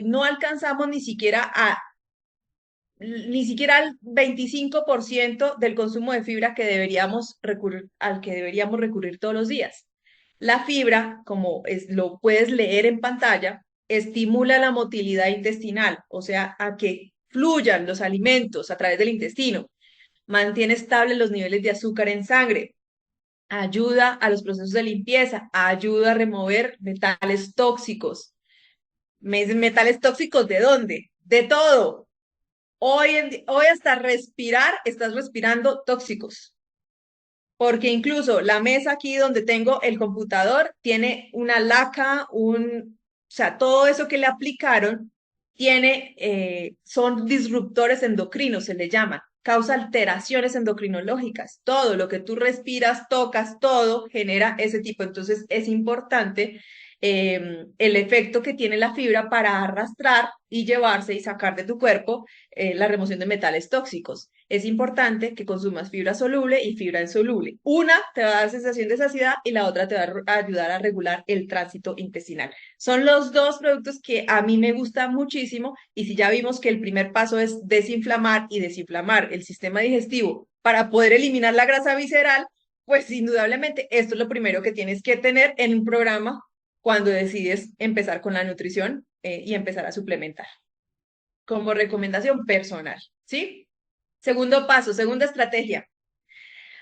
Speaker 1: No alcanzamos ni siquiera al 25% del consumo de fibra que deberíamos recurrir, al que deberíamos recurrir todos los días. La fibra, como lo puedes leer en pantalla, estimula la motilidad intestinal, o sea, a que fluyan los alimentos a través del intestino, mantiene estables los niveles de azúcar en sangre, ayuda a los procesos de limpieza, ayuda a remover metales tóxicos. ¿Metales tóxicos de dónde? De todo. Hoy hasta respirar, estás respirando tóxicos, porque incluso la mesa aquí donde tengo el computador tiene una laca, o sea, todo eso que le aplicaron son disruptores endocrinos, se le llama, causa alteraciones endocrinológicas. Todo lo que tú respiras, tocas, todo genera ese tipo. Entonces es importante el efecto que tiene la fibra para arrastrar y llevarse y sacar de tu cuerpo la remoción de metales tóxicos. Es importante que consumas fibra soluble y fibra insoluble. Una te va a dar sensación de saciedad y la otra te va a ayudar a regular el tránsito intestinal. Son los dos productos que a mí me gustan muchísimo y si ya vimos que el primer paso es desinflamar y desinflamar el sistema digestivo para poder eliminar la grasa visceral, pues indudablemente esto es lo primero que tienes que tener en un programa cuando decides empezar con la nutrición y empezar a suplementar como recomendación personal, ¿sí? Segundo paso, segunda estrategia,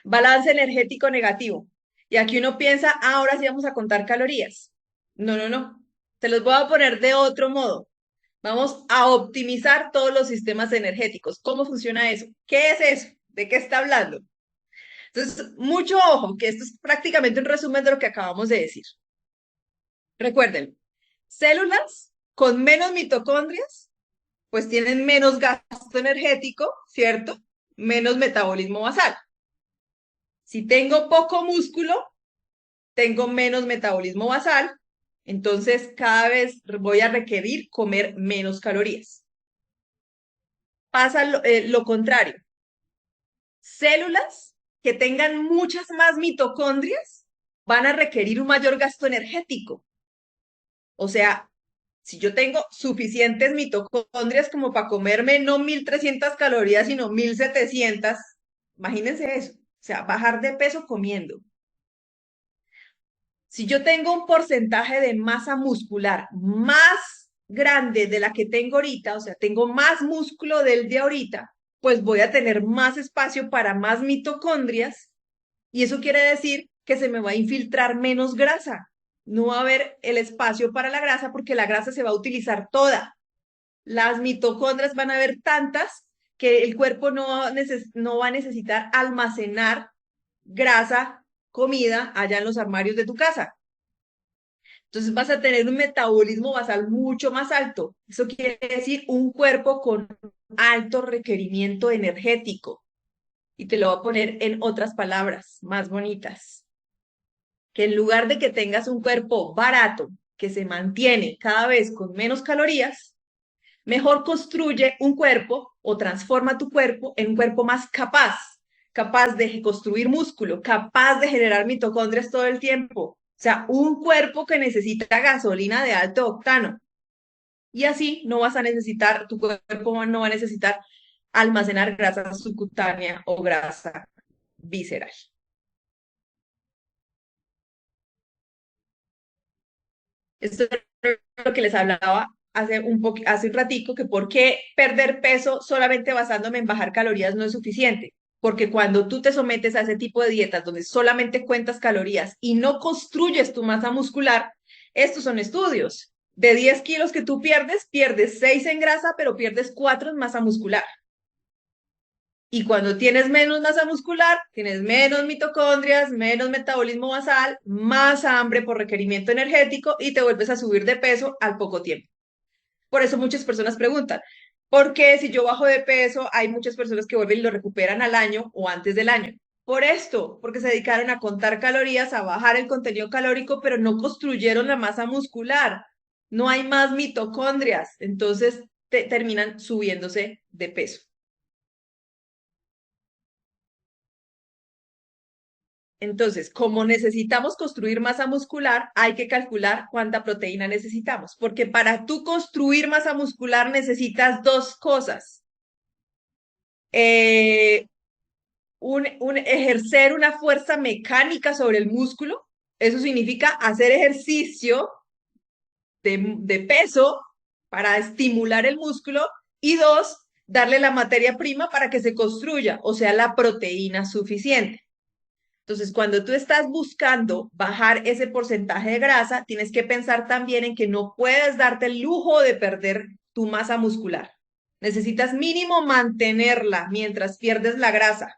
Speaker 1: balance energético negativo. Y aquí uno piensa, ahora sí vamos a contar calorías. No, no, no. Te los voy a poner de otro modo. Vamos a optimizar todos los sistemas energéticos. ¿Cómo funciona eso? ¿Qué es eso? ¿De qué está hablando? Entonces, mucho ojo, que esto es prácticamente un resumen de lo que acabamos de decir. Recuerden, células con menos mitocondrias, pues tienen menos gasto energético, ¿cierto? Menos metabolismo basal. Si tengo poco músculo, tengo menos metabolismo basal Entonces, cada vez voy a requerir comer menos calorías. Pasa lo contrario. Células que tengan muchas más mitocondrias van a requerir un mayor gasto energético. O sea, si yo tengo suficientes mitocondrias como para comerme no 1.300 calorías, sino 1.700, imagínense eso. O sea, bajar de peso comiendo. Si yo tengo un porcentaje de masa muscular más grande de la que tengo ahorita, o sea, tengo más músculo del de ahorita, pues voy a tener más espacio para más mitocondrias y eso quiere decir que se me va a infiltrar menos grasa. No va a haber el espacio para la grasa porque la grasa se va a utilizar toda. Las mitocondrias van a haber tantas que el cuerpo no va a necesitar almacenar grasa, comida allá en los armarios de tu casa. Entonces vas a tener un metabolismo basal mucho más alto. Eso quiere decir un cuerpo con alto requerimiento energético. Y te lo voy a poner en otras palabras más bonitas. Que en lugar de que tengas un cuerpo barato que se mantiene cada vez con menos calorías, mejor construye un cuerpo o transforma tu cuerpo en un cuerpo más capaz, capaz de construir músculo, capaz de generar mitocondrias todo el tiempo. O sea, un cuerpo que necesita gasolina de alto octano. Y así no vas a necesitar, tu cuerpo no va a necesitar almacenar grasa subcutánea o grasa visceral. Esto es lo que les hablaba hace un ratico, que por qué perder peso solamente basándome en bajar calorías no es suficiente. Porque cuando tú te sometes a ese tipo de dietas donde solamente cuentas calorías y no construyes tu masa muscular, estos son estudios. De 10 kilos que tú pierdes 6 en grasa, pero pierdes 4 en masa muscular. Y cuando tienes menos masa muscular, tienes menos mitocondrias, menos metabolismo basal, más hambre por requerimiento energético y te vuelves a subir de peso al poco tiempo. Por eso muchas personas preguntan, ¿por qué si yo bajo de peso hay muchas personas que vuelven y lo recuperan al año o antes del año? Por esto, porque se dedicaron a contar calorías, a bajar el contenido calórico, pero no construyeron la masa muscular. No hay más mitocondrias, entonces terminan subiéndose de peso. Entonces, como necesitamos construir masa muscular, hay que calcular cuánta proteína necesitamos, porque para tú construir masa muscular necesitas dos cosas. Eh, ejercer una fuerza mecánica sobre el músculo, eso significa hacer ejercicio de peso para estimular el músculo, y dos, darle la materia prima para que se construya, o sea, la proteína suficiente. Entonces, cuando tú estás buscando bajar ese porcentaje de grasa, tienes que pensar también en que no puedes darte el lujo de perder tu masa muscular. Necesitas mínimo mantenerla mientras pierdes la grasa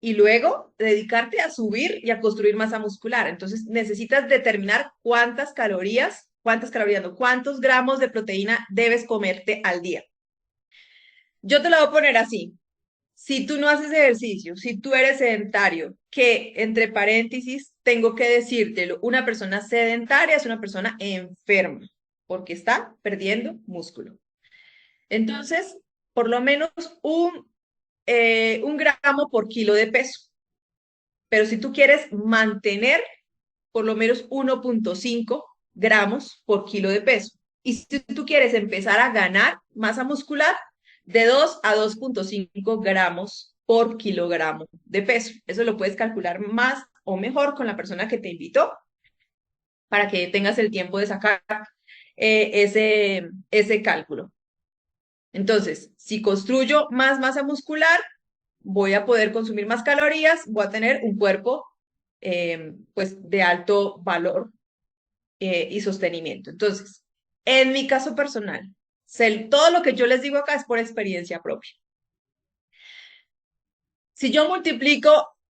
Speaker 1: y luego dedicarte a subir y a construir masa muscular. Entonces, necesitas determinar cuántas calorías, no, cuántos gramos de proteína debes comerte al día. Yo te lo voy a poner así. Si tú no haces ejercicio, si tú eres sedentario, que entre paréntesis tengo que decírtelo, una persona sedentaria es una persona enferma porque está perdiendo músculo. Entonces, por lo menos un gramo por kilo de peso. Pero si tú quieres mantener por lo menos 1,5 gramos por kilo de peso. Y si tú quieres empezar a ganar masa muscular, de 2 a 2,5 gramos por kilogramo de peso. Eso lo puedes calcular más o mejor con la persona que te invitó para que tengas el tiempo de sacar ese cálculo. Entonces, si construyo más masa muscular, voy a poder consumir más calorías, voy a tener un cuerpo pues de alto valor y sostenimiento. Entonces, en mi caso personal, todo lo que yo les digo acá es por experiencia propia. Si yo multiplico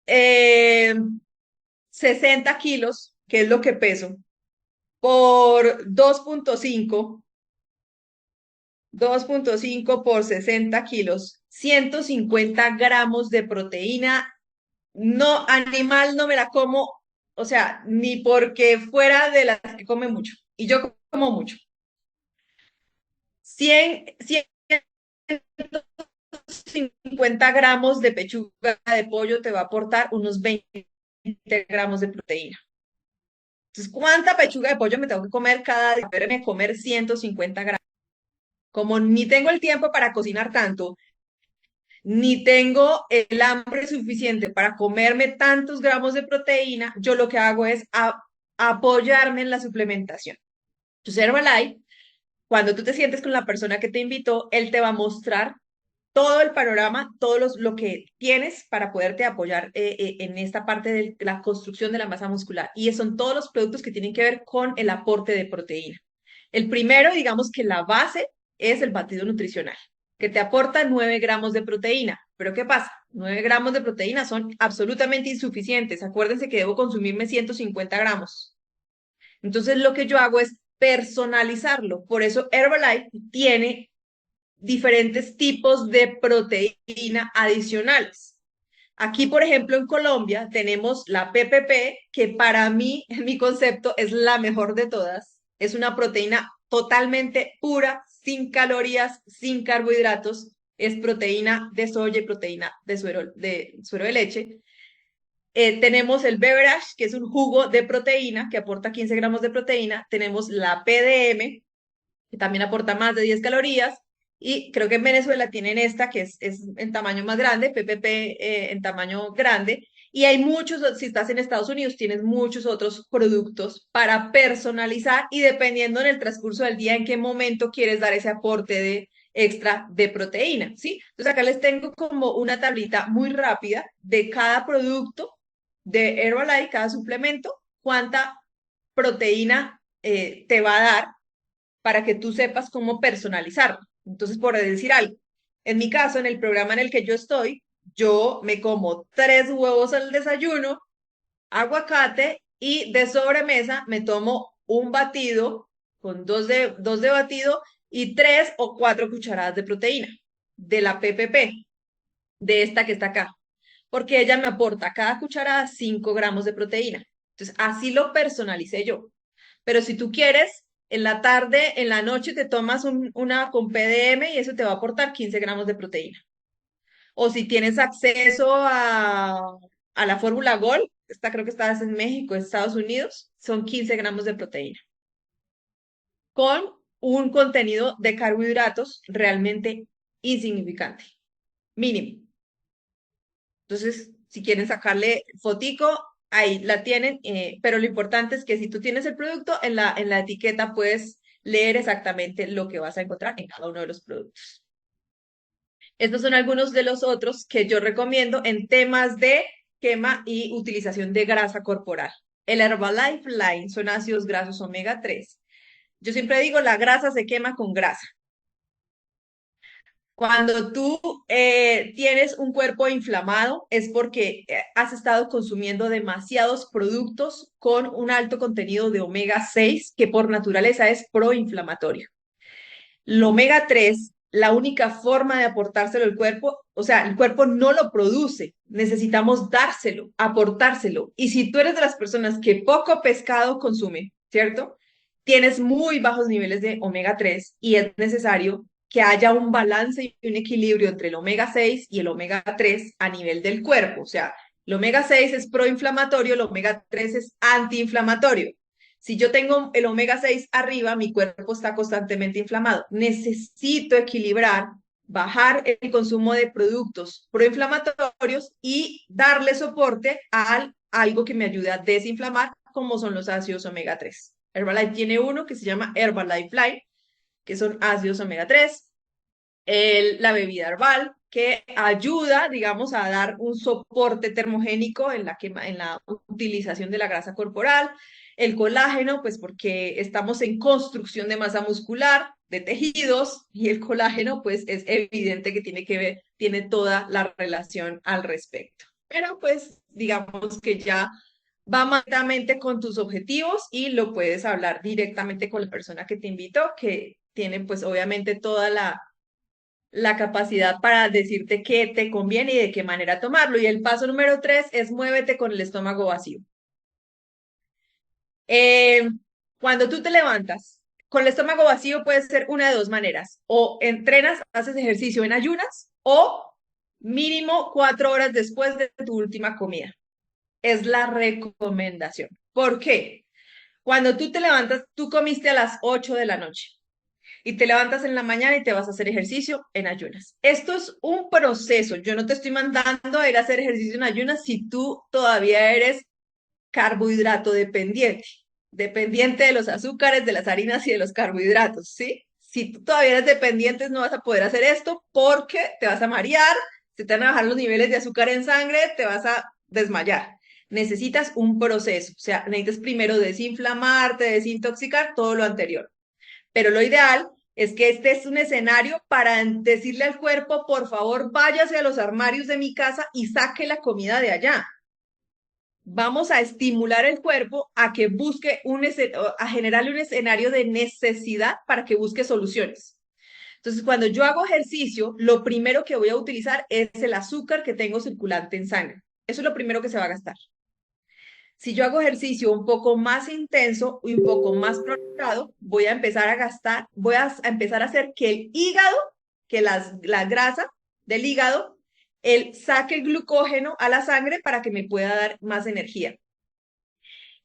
Speaker 1: 60 kilos, que es lo que peso, por 2,5 por 60 kilos, 150 gramos de proteína no animal, no me la como, O sea, ni porque fuera de las que come mucho. Y yo como mucho. 150 gramos de pechuga de pollo te va a aportar unos 20 gramos de proteína. Entonces, ¿cuánta pechuga de pollo me tengo que comer cada día? Poderme comer 150 gramos. Como ni tengo el tiempo para cocinar tanto, ni tengo el hambre suficiente para comerme tantos gramos de proteína, yo lo que hago es apoyarme en la suplementación. Entonces, Herbalife, cuando tú te sientes con la persona que te invitó, él te va a mostrar todo el panorama, lo que tienes para poderte apoyar en esta parte de la construcción de la masa muscular. Y son todos los productos que tienen que ver con el aporte de proteína. El primero, digamos que la base es el batido nutricional, que te aporta 9 gramos de proteína. Pero ¿qué pasa? 9 gramos de proteína son absolutamente insuficientes. Acuérdense que debo consumirme 150 gramos. Entonces, lo que yo hago es personalizarlo. Por eso Herbalife tiene diferentes tipos de proteína adicionales. Aquí, por ejemplo, en Colombia tenemos la PPP, que para mí, en mi concepto, es la mejor de todas. Es una proteína totalmente pura, sin calorías, sin carbohidratos. Es proteína de soya y proteína de suero de leche. Tenemos el beverage, que es un jugo de proteína que aporta 15 gramos de proteína. Tenemos la PDM, que también aporta más de 10 calorías. Y creo que en Venezuela tienen esta, que es en tamaño más grande, PPP en tamaño grande. Y hay muchos, si estás en Estados Unidos, tienes muchos otros productos para personalizar y dependiendo en el transcurso del día en qué momento quieres dar ese aporte de extra de proteína, ¿sí? Entonces acá les tengo como una tablita muy rápida de cada producto de Herbalife, cada suplemento, cuánta proteína te va a dar para que tú sepas cómo personalizarlo. Entonces, por decir algo, en mi caso, en el programa en el que yo estoy, yo me como 3 huevos al desayuno, aguacate y de sobremesa me tomo un batido con dos de batido y 3 o 4 cucharadas de proteína de la PPP, de esta que está acá, porque ella me aporta cada cucharada 5 gramos de proteína. Entonces, así lo personalicé yo. Pero si tú quieres, en la tarde, en la noche te tomas una con PDM y eso te va a aportar 15 gramos de proteína. O si tienes acceso a la fórmula Gold, esta creo que estás en México, Estados Unidos, son 15 gramos de proteína, con un contenido de carbohidratos realmente insignificante, mínimo. Entonces, si quieren sacarle fotico, ahí la tienen, pero lo importante es que si tú tienes el producto, en la etiqueta puedes leer exactamente lo que vas a encontrar en cada uno de los productos. Estos son algunos de los otros que yo recomiendo en temas de quema y utilización de grasa corporal. El Herbalife Line son ácidos grasos omega 3. Yo siempre digo, la grasa se quema con grasa. Cuando tú tienes un cuerpo inflamado es porque has estado consumiendo demasiados productos con un alto contenido de omega 6 que por naturaleza es proinflamatorio. El omega 3, la única forma de aportárselo al cuerpo, o sea, el cuerpo no lo produce, necesitamos dárselo, aportárselo. Y si tú eres de las personas que poco pescado consume, ¿cierto? Tienes muy bajos niveles de omega 3 y es necesario que haya un balance y un equilibrio entre el omega 6 y el omega 3 a nivel del cuerpo. O sea, el omega 6 es proinflamatorio, el omega 3 es antiinflamatorio. Si yo tengo el omega 6 arriba, mi cuerpo está constantemente inflamado. Necesito equilibrar, bajar el consumo de productos proinflamatorios y darle soporte a algo que me ayude a desinflamar, como son los ácidos omega 3. Herbalife tiene uno que se llama Herbalife Life, que son ácidos omega 3. La bebida herbal, que ayuda, digamos, a dar un soporte termogénico en la utilización de la grasa corporal. El colágeno, pues porque estamos en construcción de masa muscular, de tejidos, y el colágeno, pues es evidente que tiene toda la relación al respecto. Pero pues digamos que ya va más directamente con tus objetivos y lo puedes hablar directamente con la persona que te invitó, que tiene pues obviamente toda la capacidad para decirte qué te conviene y de qué manera tomarlo. Y el paso número 3 es muévete con el estómago vacío. Eh, Cuando tú te levantas con el estómago vacío puede ser una de dos maneras. O entrenas, haces ejercicio en ayunas o mínimo 4 horas después de tu última comida. Es la recomendación. ¿Por qué? Cuando tú te levantas, tú comiste a las 8 de la noche y te levantas en la mañana y te vas a hacer ejercicio en ayunas. Esto es un proceso. Yo no te estoy mandando a ir a hacer ejercicio en ayunas si tú todavía eres carbohidrato dependiente, dependiente de los azúcares, de las harinas y de los carbohidratos, ¿sí? Si tú todavía eres dependiente, no vas a poder hacer esto porque te vas a marear, se te van a bajar los niveles de azúcar en sangre, te vas a desmayar. Necesitas un proceso, o sea, necesitas primero desinflamarte, desintoxicar todo lo anterior. Pero lo ideal es que este es un escenario para decirle al cuerpo, por favor, váyase a los armarios de mi casa y saque la comida de allá. Vamos a estimular el cuerpo a que busque a generarle un escenario de necesidad para que busque soluciones. Entonces, cuando yo hago ejercicio, lo primero que voy a utilizar es el azúcar que tengo circulante en sangre. Eso es lo primero que se va a gastar. Si yo hago ejercicio un poco más intenso y un poco más prolongado, voy a empezar a gastar, voy a empezar a hacer que el hígado, que la grasa del hígado, él saque el glucógeno a la sangre para que me pueda dar más energía.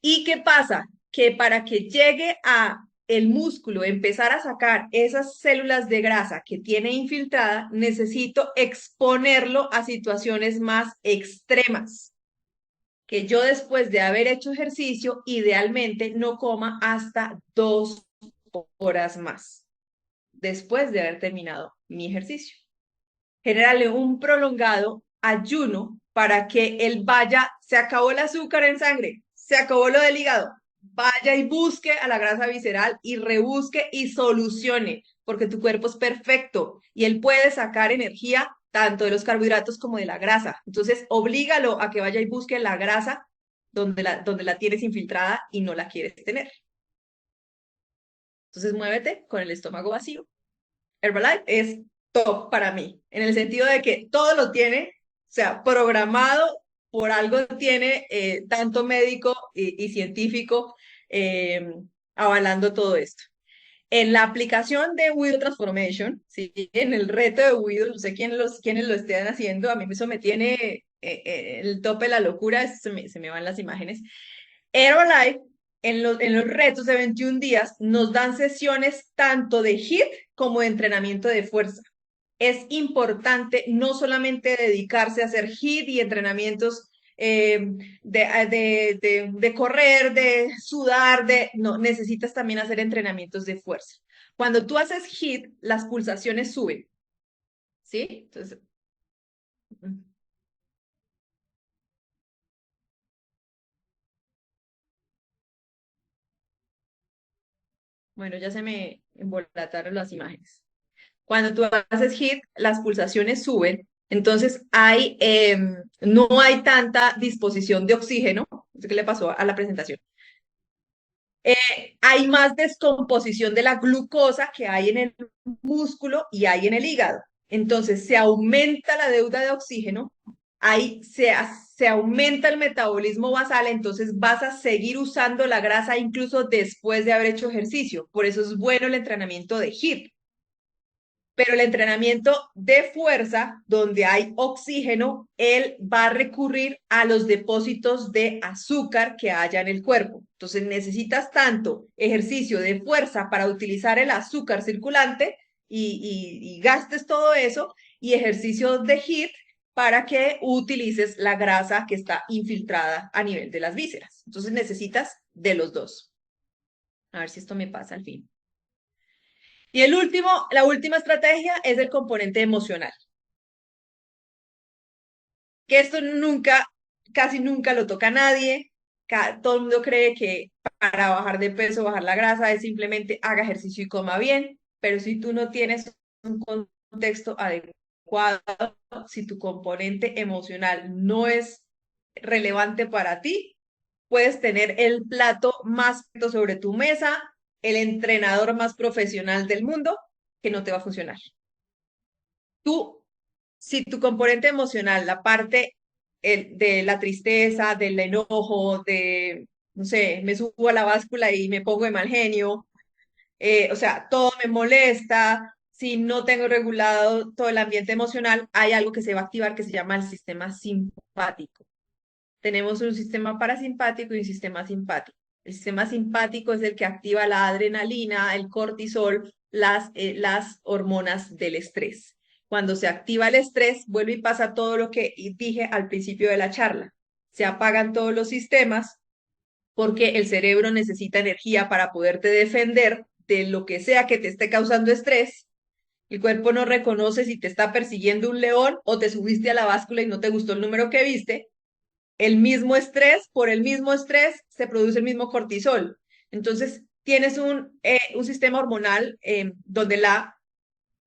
Speaker 1: ¿Y qué pasa? Que para que llegue a el músculo empezar a sacar esas células de grasa que tiene infiltrada, necesito exponerlo a situaciones más extremas. Que yo después de haber hecho ejercicio, idealmente no coma hasta 2 horas más, después de haber terminado mi ejercicio. Generarle un prolongado ayuno para que él vaya, se acabó el azúcar en sangre, se acabó lo del hígado, vaya y busque a la grasa visceral y rebusque y solucione, porque tu cuerpo es perfecto y él puede sacar energía tanto de los carbohidratos como de la grasa. Entonces, oblígalo a que vaya y busque la grasa donde la tienes infiltrada y no la quieres tener. Entonces, muévete con el estómago vacío. Herbalife es top para mí, en el sentido de que todo lo tiene, o sea, programado por algo tiene tanto médico y científico eh, avalando todo esto. En la aplicación de Widow Transformation, ¿sí? En el reto de Widow, no sé quiénes lo estén haciendo, a mí eso me tiene el tope de la locura, se me van las imágenes. Herbalife, en los retos de 21 días, nos dan sesiones tanto de HIIT como de entrenamiento de fuerza. Es importante no solamente dedicarse a hacer HIIT y entrenamientos de correr, de sudar, no, necesitas también hacer entrenamientos de fuerza. Cuando tú haces HIIT, las pulsaciones suben, ¿sí? Entonces, bueno, ya se me embolataron las imágenes. Cuando tú haces HIIT, las pulsaciones suben, entonces no hay tanta disposición de oxígeno. No sé qué le pasó a la presentación. Hay más descomposición de la glucosa que hay en el músculo y hay en el hígado. Entonces se aumenta la deuda de oxígeno, ahí se aumenta el metabolismo basal, entonces vas a seguir usando la grasa incluso después de haber hecho ejercicio. Por eso es bueno el entrenamiento de HIIT. Pero el entrenamiento de fuerza, donde hay oxígeno, él va a recurrir a los depósitos de azúcar que haya en el cuerpo. Entonces necesitas tanto ejercicio de fuerza para utilizar el azúcar circulante y gastes todo eso, y ejercicio de HIIT para que utilices la grasa que está infiltrada a nivel de las vísceras. Entonces necesitas de los dos. A ver si esto me pasa al fin. Y la última estrategia es el componente emocional, que esto nunca, casi nunca lo toca nadie. Todo el mundo cree que para bajar de peso, bajar la grasa, es simplemente haga ejercicio y coma bien, pero si tú no tienes un contexto adecuado, si tu componente emocional no es relevante para ti, puedes tener el plato más alto sobre tu mesa, el entrenador más profesional del mundo, que no te va a funcionar. Tú, si tu componente emocional, la parte de la tristeza, del enojo, no sé, me subo a la báscula y me pongo de mal genio, o sea, todo me molesta, si no tengo regulado todo el ambiente emocional, hay algo que se va a activar que se llama el sistema simpático. Tenemos un sistema parasimpático y un sistema simpático. El sistema simpático es el que activa la adrenalina, el cortisol, las hormonas del estrés. Cuando se activa el estrés, vuelve y pasa todo lo que dije al principio de la charla. Se apagan todos los sistemas porque el cerebro necesita energía para poderte defender de lo que sea que te esté causando estrés. El cuerpo no reconoce si te está persiguiendo un león o te subiste a la báscula y no te gustó el número que viste. El mismo estrés, por el mismo estrés, se produce el mismo cortisol. Entonces, tienes un sistema hormonal donde la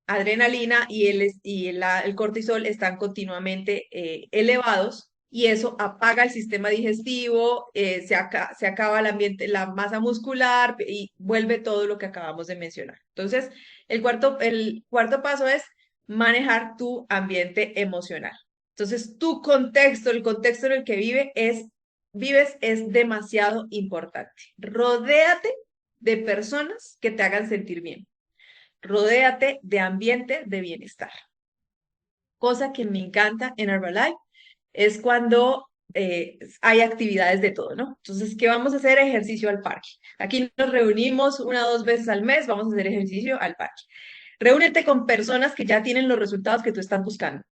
Speaker 1: adrenalina y el cortisol están continuamente elevados y eso apaga el sistema digestivo, se acaba el ambiente, la masa muscular y vuelve todo lo que acabamos de mencionar. Entonces, el cuarto paso es manejar tu ambiente emocional. Entonces, tu contexto, el contexto en el que vives es demasiado importante. Rodéate de personas que te hagan sentir bien. Rodéate de ambiente de bienestar. Cosa que me encanta en Herbalife es cuando hay actividades de todo, ¿no? Entonces, ¿qué vamos a hacer? Ejercicio al parque. Aquí nos reunimos 1 o 2 veces al mes, vamos a hacer ejercicio al parque. Reúnete con personas que ya tienen los resultados que tú estás buscando,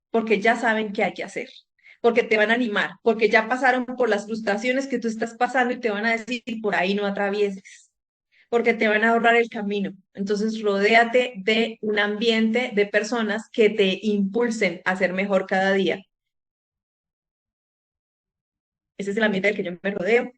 Speaker 1: porque ya saben qué hay que hacer, porque te van a animar, porque ya pasaron por las frustraciones que tú estás pasando y te van a decir, por ahí no atravieses porque te van a ahorrar el camino. Entonces, rodéate de un ambiente de personas que te impulsen a ser mejor cada día. Ese es el ambiente del que yo me rodeo.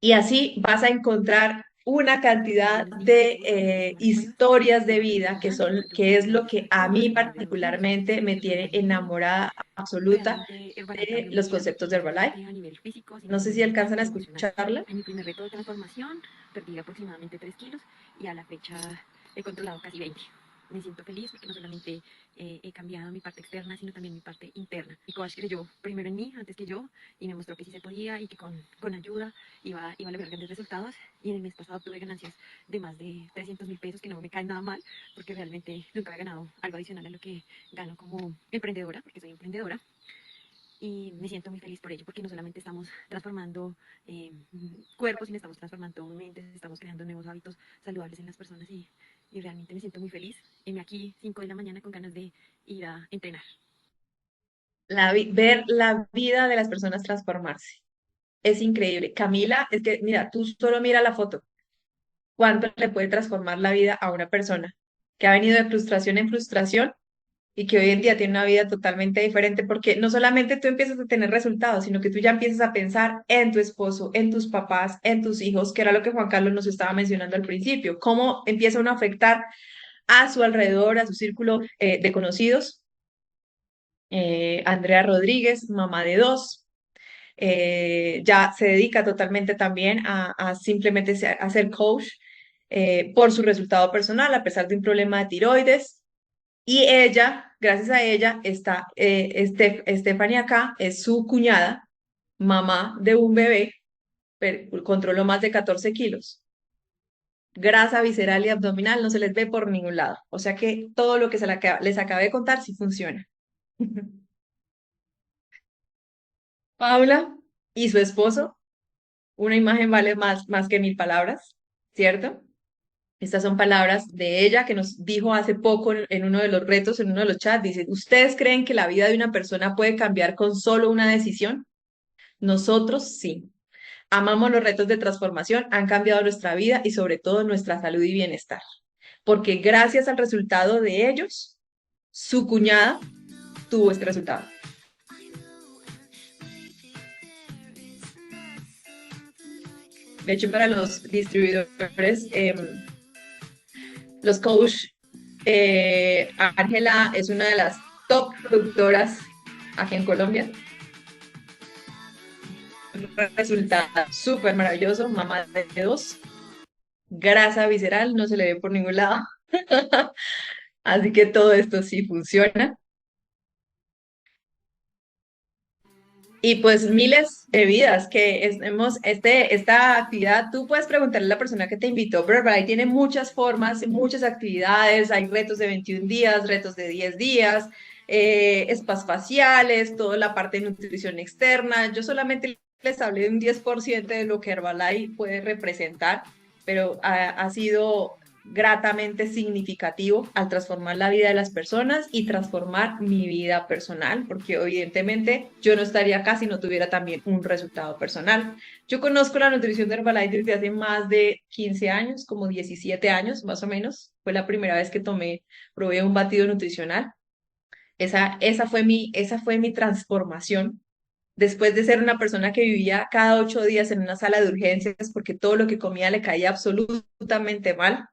Speaker 1: Y así vas a encontrar una cantidad
Speaker 2: Buenos días,
Speaker 1: de
Speaker 2: saludos. Mi nombre es Simone Cuevas.
Speaker 1: historias de
Speaker 2: Soy
Speaker 1: vida
Speaker 2: abogada,
Speaker 1: que es
Speaker 2: consultora
Speaker 1: lo
Speaker 2: de
Speaker 1: que a
Speaker 2: derechos
Speaker 1: mí
Speaker 2: y hablo de los temas
Speaker 1: particularmente me
Speaker 2: que son
Speaker 1: tiene
Speaker 2: más de mi vida.
Speaker 1: enamorada absoluta
Speaker 2: Realmente Herbalife
Speaker 1: de
Speaker 2: cambió mi
Speaker 1: los
Speaker 2: vida
Speaker 1: conceptos
Speaker 2: y
Speaker 1: de
Speaker 2: no
Speaker 1: Herbalife.
Speaker 2: solamente a nivel físico, sino
Speaker 1: No sé
Speaker 2: también
Speaker 1: si
Speaker 2: mental
Speaker 1: alcanzan a
Speaker 2: y emocional.
Speaker 1: escucharla.
Speaker 2: En mi primer reto de transformación perdí aproximadamente 3 kilos y a la fecha he controlado casi 20. Me siento feliz porque no solamente he cambiado mi parte externa, sino también mi parte interna. Mi coach creyó primero en mí antes que yo y me mostró que sí se podía y que con ayuda iba a lograr grandes resultados. Y en el mes pasado tuve ganancias de más de 300.000 pesos, que no me caen nada mal, porque realmente nunca había ganado algo adicional a lo que gano como emprendedora, porque soy emprendedora. Y me siento muy feliz por ello, porque no solamente estamos transformando cuerpos, sino estamos transformando mentes, estamos creando nuevos hábitos saludables en las personas y realmente me siento muy feliz. Y me aquí 5 de la mañana con ganas de ir a entrenar.
Speaker 1: Ver la vida de las personas transformarse. Es increíble. Camila, es que, mira, tú solo mira la foto. ¿Cuánto le puede transformar la vida a una persona que ha venido de frustración en frustración y que hoy en día tiene una vida totalmente diferente? Porque no solamente tú empiezas a tener resultados, sino que tú ya empiezas a pensar en tu esposo, en tus papás, en tus hijos, que era lo que Juan Carlos nos estaba mencionando al principio. Cómo empieza uno a afectar a su alrededor, a su círculo de conocidos. Andrea Rodríguez, mamá de dos, ya se dedica totalmente también a simplemente a ser coach por su resultado personal, a pesar de un problema de tiroides. Y ella, gracias a ella, está Stephanie acá, es su cuñada, mamá de un bebé, controló más de 14 kilos. Grasa visceral y abdominal no se les ve por ningún lado. O sea que todo lo que les acabé de contar sí funciona. Paula y su esposo, una imagen vale más que 1000 palabras, ¿cierto? Estas son palabras de ella que nos dijo hace poco en uno de los retos, en uno de los chats. Dice, ¿ustedes creen que la vida de una persona puede cambiar con solo una decisión? Nosotros sí. Amamos los retos de transformación, han cambiado nuestra vida y sobre todo nuestra salud y bienestar. Porque gracias al resultado de ellos, su cuñada tuvo este resultado. De hecho, para los distribuidores, los coach, Ángela es una de las top productoras aquí en Colombia. Resultado súper maravilloso, mamá de dos, grasa visceral, no se le ve por ningún lado. Así que todo esto sí funciona. Y pues miles de vidas que hemos, esta actividad, tú puedes preguntarle a la persona que te invitó, pero ahí tiene muchas formas, muchas actividades, hay retos de 21 días, retos de 10 días, spas faciales, toda la parte de nutrición externa. Yo solamente les hablé de un 10% de lo que Herbalife puede representar, pero ha sido gratamente significativo al transformar la vida de las personas y transformar mi vida personal, porque evidentemente yo no estaría acá si no tuviera también un resultado personal. Yo conozco la nutrición de Herbalife desde hace más de 15 años, como 17 años más o menos. Fue la primera vez que probé un batido nutricional. Esa fue mi transformación. Después de ser una persona que vivía cada 8 días en una sala de urgencias porque todo lo que comía le caía absolutamente mal,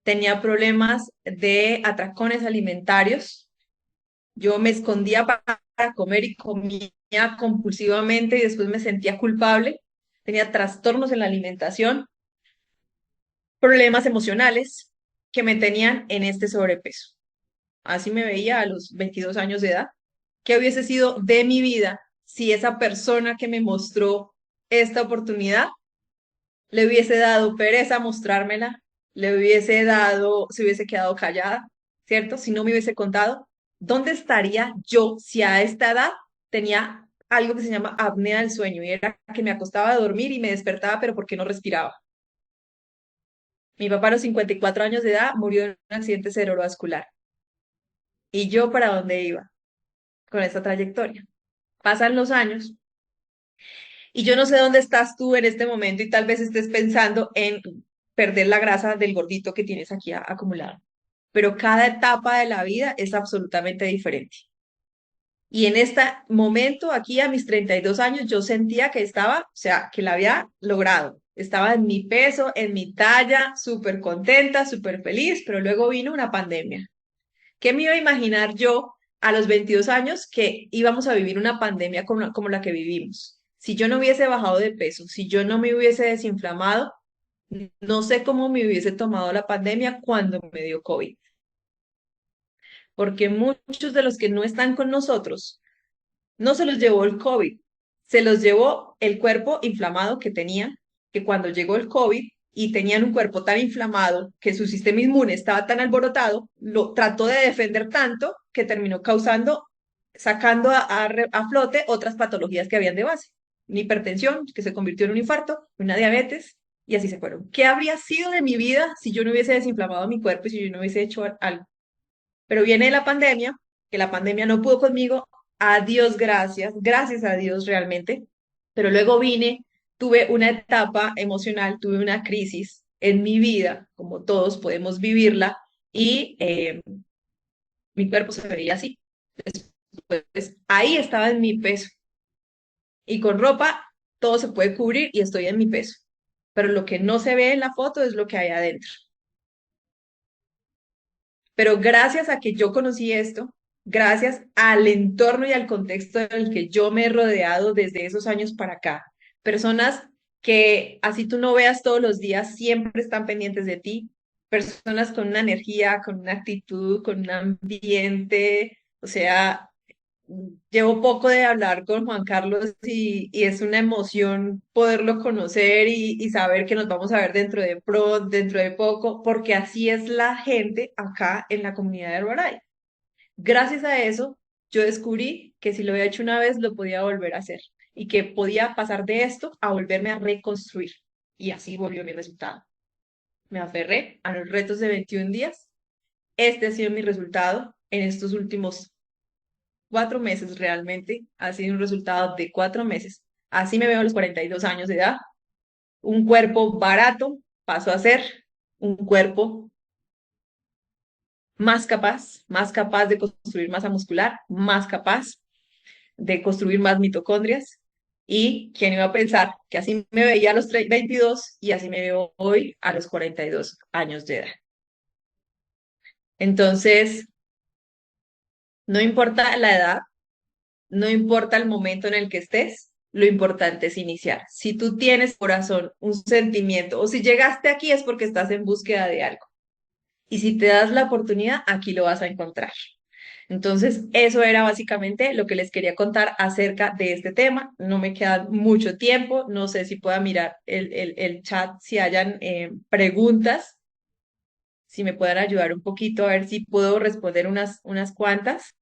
Speaker 1: tenía problemas de atracones alimentarios. Yo me escondía para comer y comía compulsivamente y después me sentía culpable. Tenía trastornos en la alimentación, problemas emocionales que me tenían en este sobrepeso. Así me veía a los 22 años de edad. ¿Qué hubiese sido de mi vida si esa persona que me mostró esta oportunidad le hubiese dado pereza mostrármela, se hubiese quedado callada, ¿cierto? Si no me hubiese contado, ¿dónde estaría yo si a esta edad tenía algo que se llama apnea del sueño y era que me acostaba a dormir y me despertaba, pero porque no respiraba? Mi papá a los 54 años de edad murió en un accidente cerebrovascular. ¿Y yo para dónde iba con esta trayectoria? Pasan los años y yo no sé dónde estás tú en este momento y tal vez estés pensando en perder la grasa del gordito que tienes aquí acumulado. Pero cada etapa de la vida es absolutamente diferente. Y en este momento, aquí a mis 32 años, yo sentía que estaba, o sea, que la había logrado. Estaba en mi peso, en mi talla, súper contenta, súper feliz, pero luego vino una pandemia. ¿Qué me iba a imaginar yo a los 22 años que íbamos a vivir una pandemia como la que vivimos? Si yo no hubiese bajado de peso, si yo no me hubiese desinflamado, no sé cómo me hubiese tomado la pandemia cuando me dio COVID, porque muchos de los que no están con nosotros no se los llevó el COVID, se los llevó el cuerpo inflamado que tenían, que cuando llegó el COVID y tenían un cuerpo tan inflamado que su sistema inmune estaba tan alborotado, lo trató de defender tanto que terminó sacando a flote otras patologías que habían de base. Una hipertensión que se convirtió en un infarto, una diabetes, y así se fueron. ¿Qué habría sido de mi vida si yo no hubiese desinflamado mi cuerpo y si yo no hubiese hecho algo? Pero viene la pandemia, que la pandemia no pudo conmigo, a Dios gracias, gracias a Dios realmente, pero luego tuve una etapa emocional, tuve una crisis en mi vida, como todos podemos vivirla, y mi cuerpo se veía así. Pues ahí estaba en mi peso, y con ropa todo se puede cubrir y estoy en mi peso, pero lo que no se ve en la foto es lo que hay adentro. Pero gracias a que yo conocí esto, gracias al entorno y al contexto en el que yo me he rodeado desde esos años para acá, personas que así tú no veas todos los días, siempre están pendientes de ti, personas con una energía, con una actitud, con un ambiente, o sea, llevo poco de hablar con Juan Carlos y es una emoción poderlo conocer y saber que nos vamos a ver dentro de poco, porque así es la gente acá en la comunidad de Herbalife. Gracias a eso, yo descubrí que si lo había hecho una vez, lo podía volver a hacer y que podía pasar de esto a volverme a reconstruir. Y así volvió mi resultado. Me aferré a los retos de 21 días. Este ha sido mi resultado en estos últimos 4 meses realmente, ha sido un resultado de 4 meses. Así me veo a los 42 años de edad. Un cuerpo barato pasó a ser un cuerpo más capaz de construir masa muscular, más capaz de construir más mitocondrias. Y quién iba a pensar que así me veía a los 22 y así me veo hoy a los 42 años de edad. Entonces, no importa la edad, no importa el momento en el que estés, lo importante es iniciar. Si tú tienes corazón, un sentimiento, o si llegaste aquí es porque estás en búsqueda de algo. Y si te das la oportunidad, aquí lo vas a encontrar. Entonces, eso era básicamente lo que les quería contar acerca de este tema. No me queda mucho tiempo, no sé si pueda mirar el chat, si hayan preguntas, si me puedan ayudar un poquito, a ver si puedo responder unas cuantas.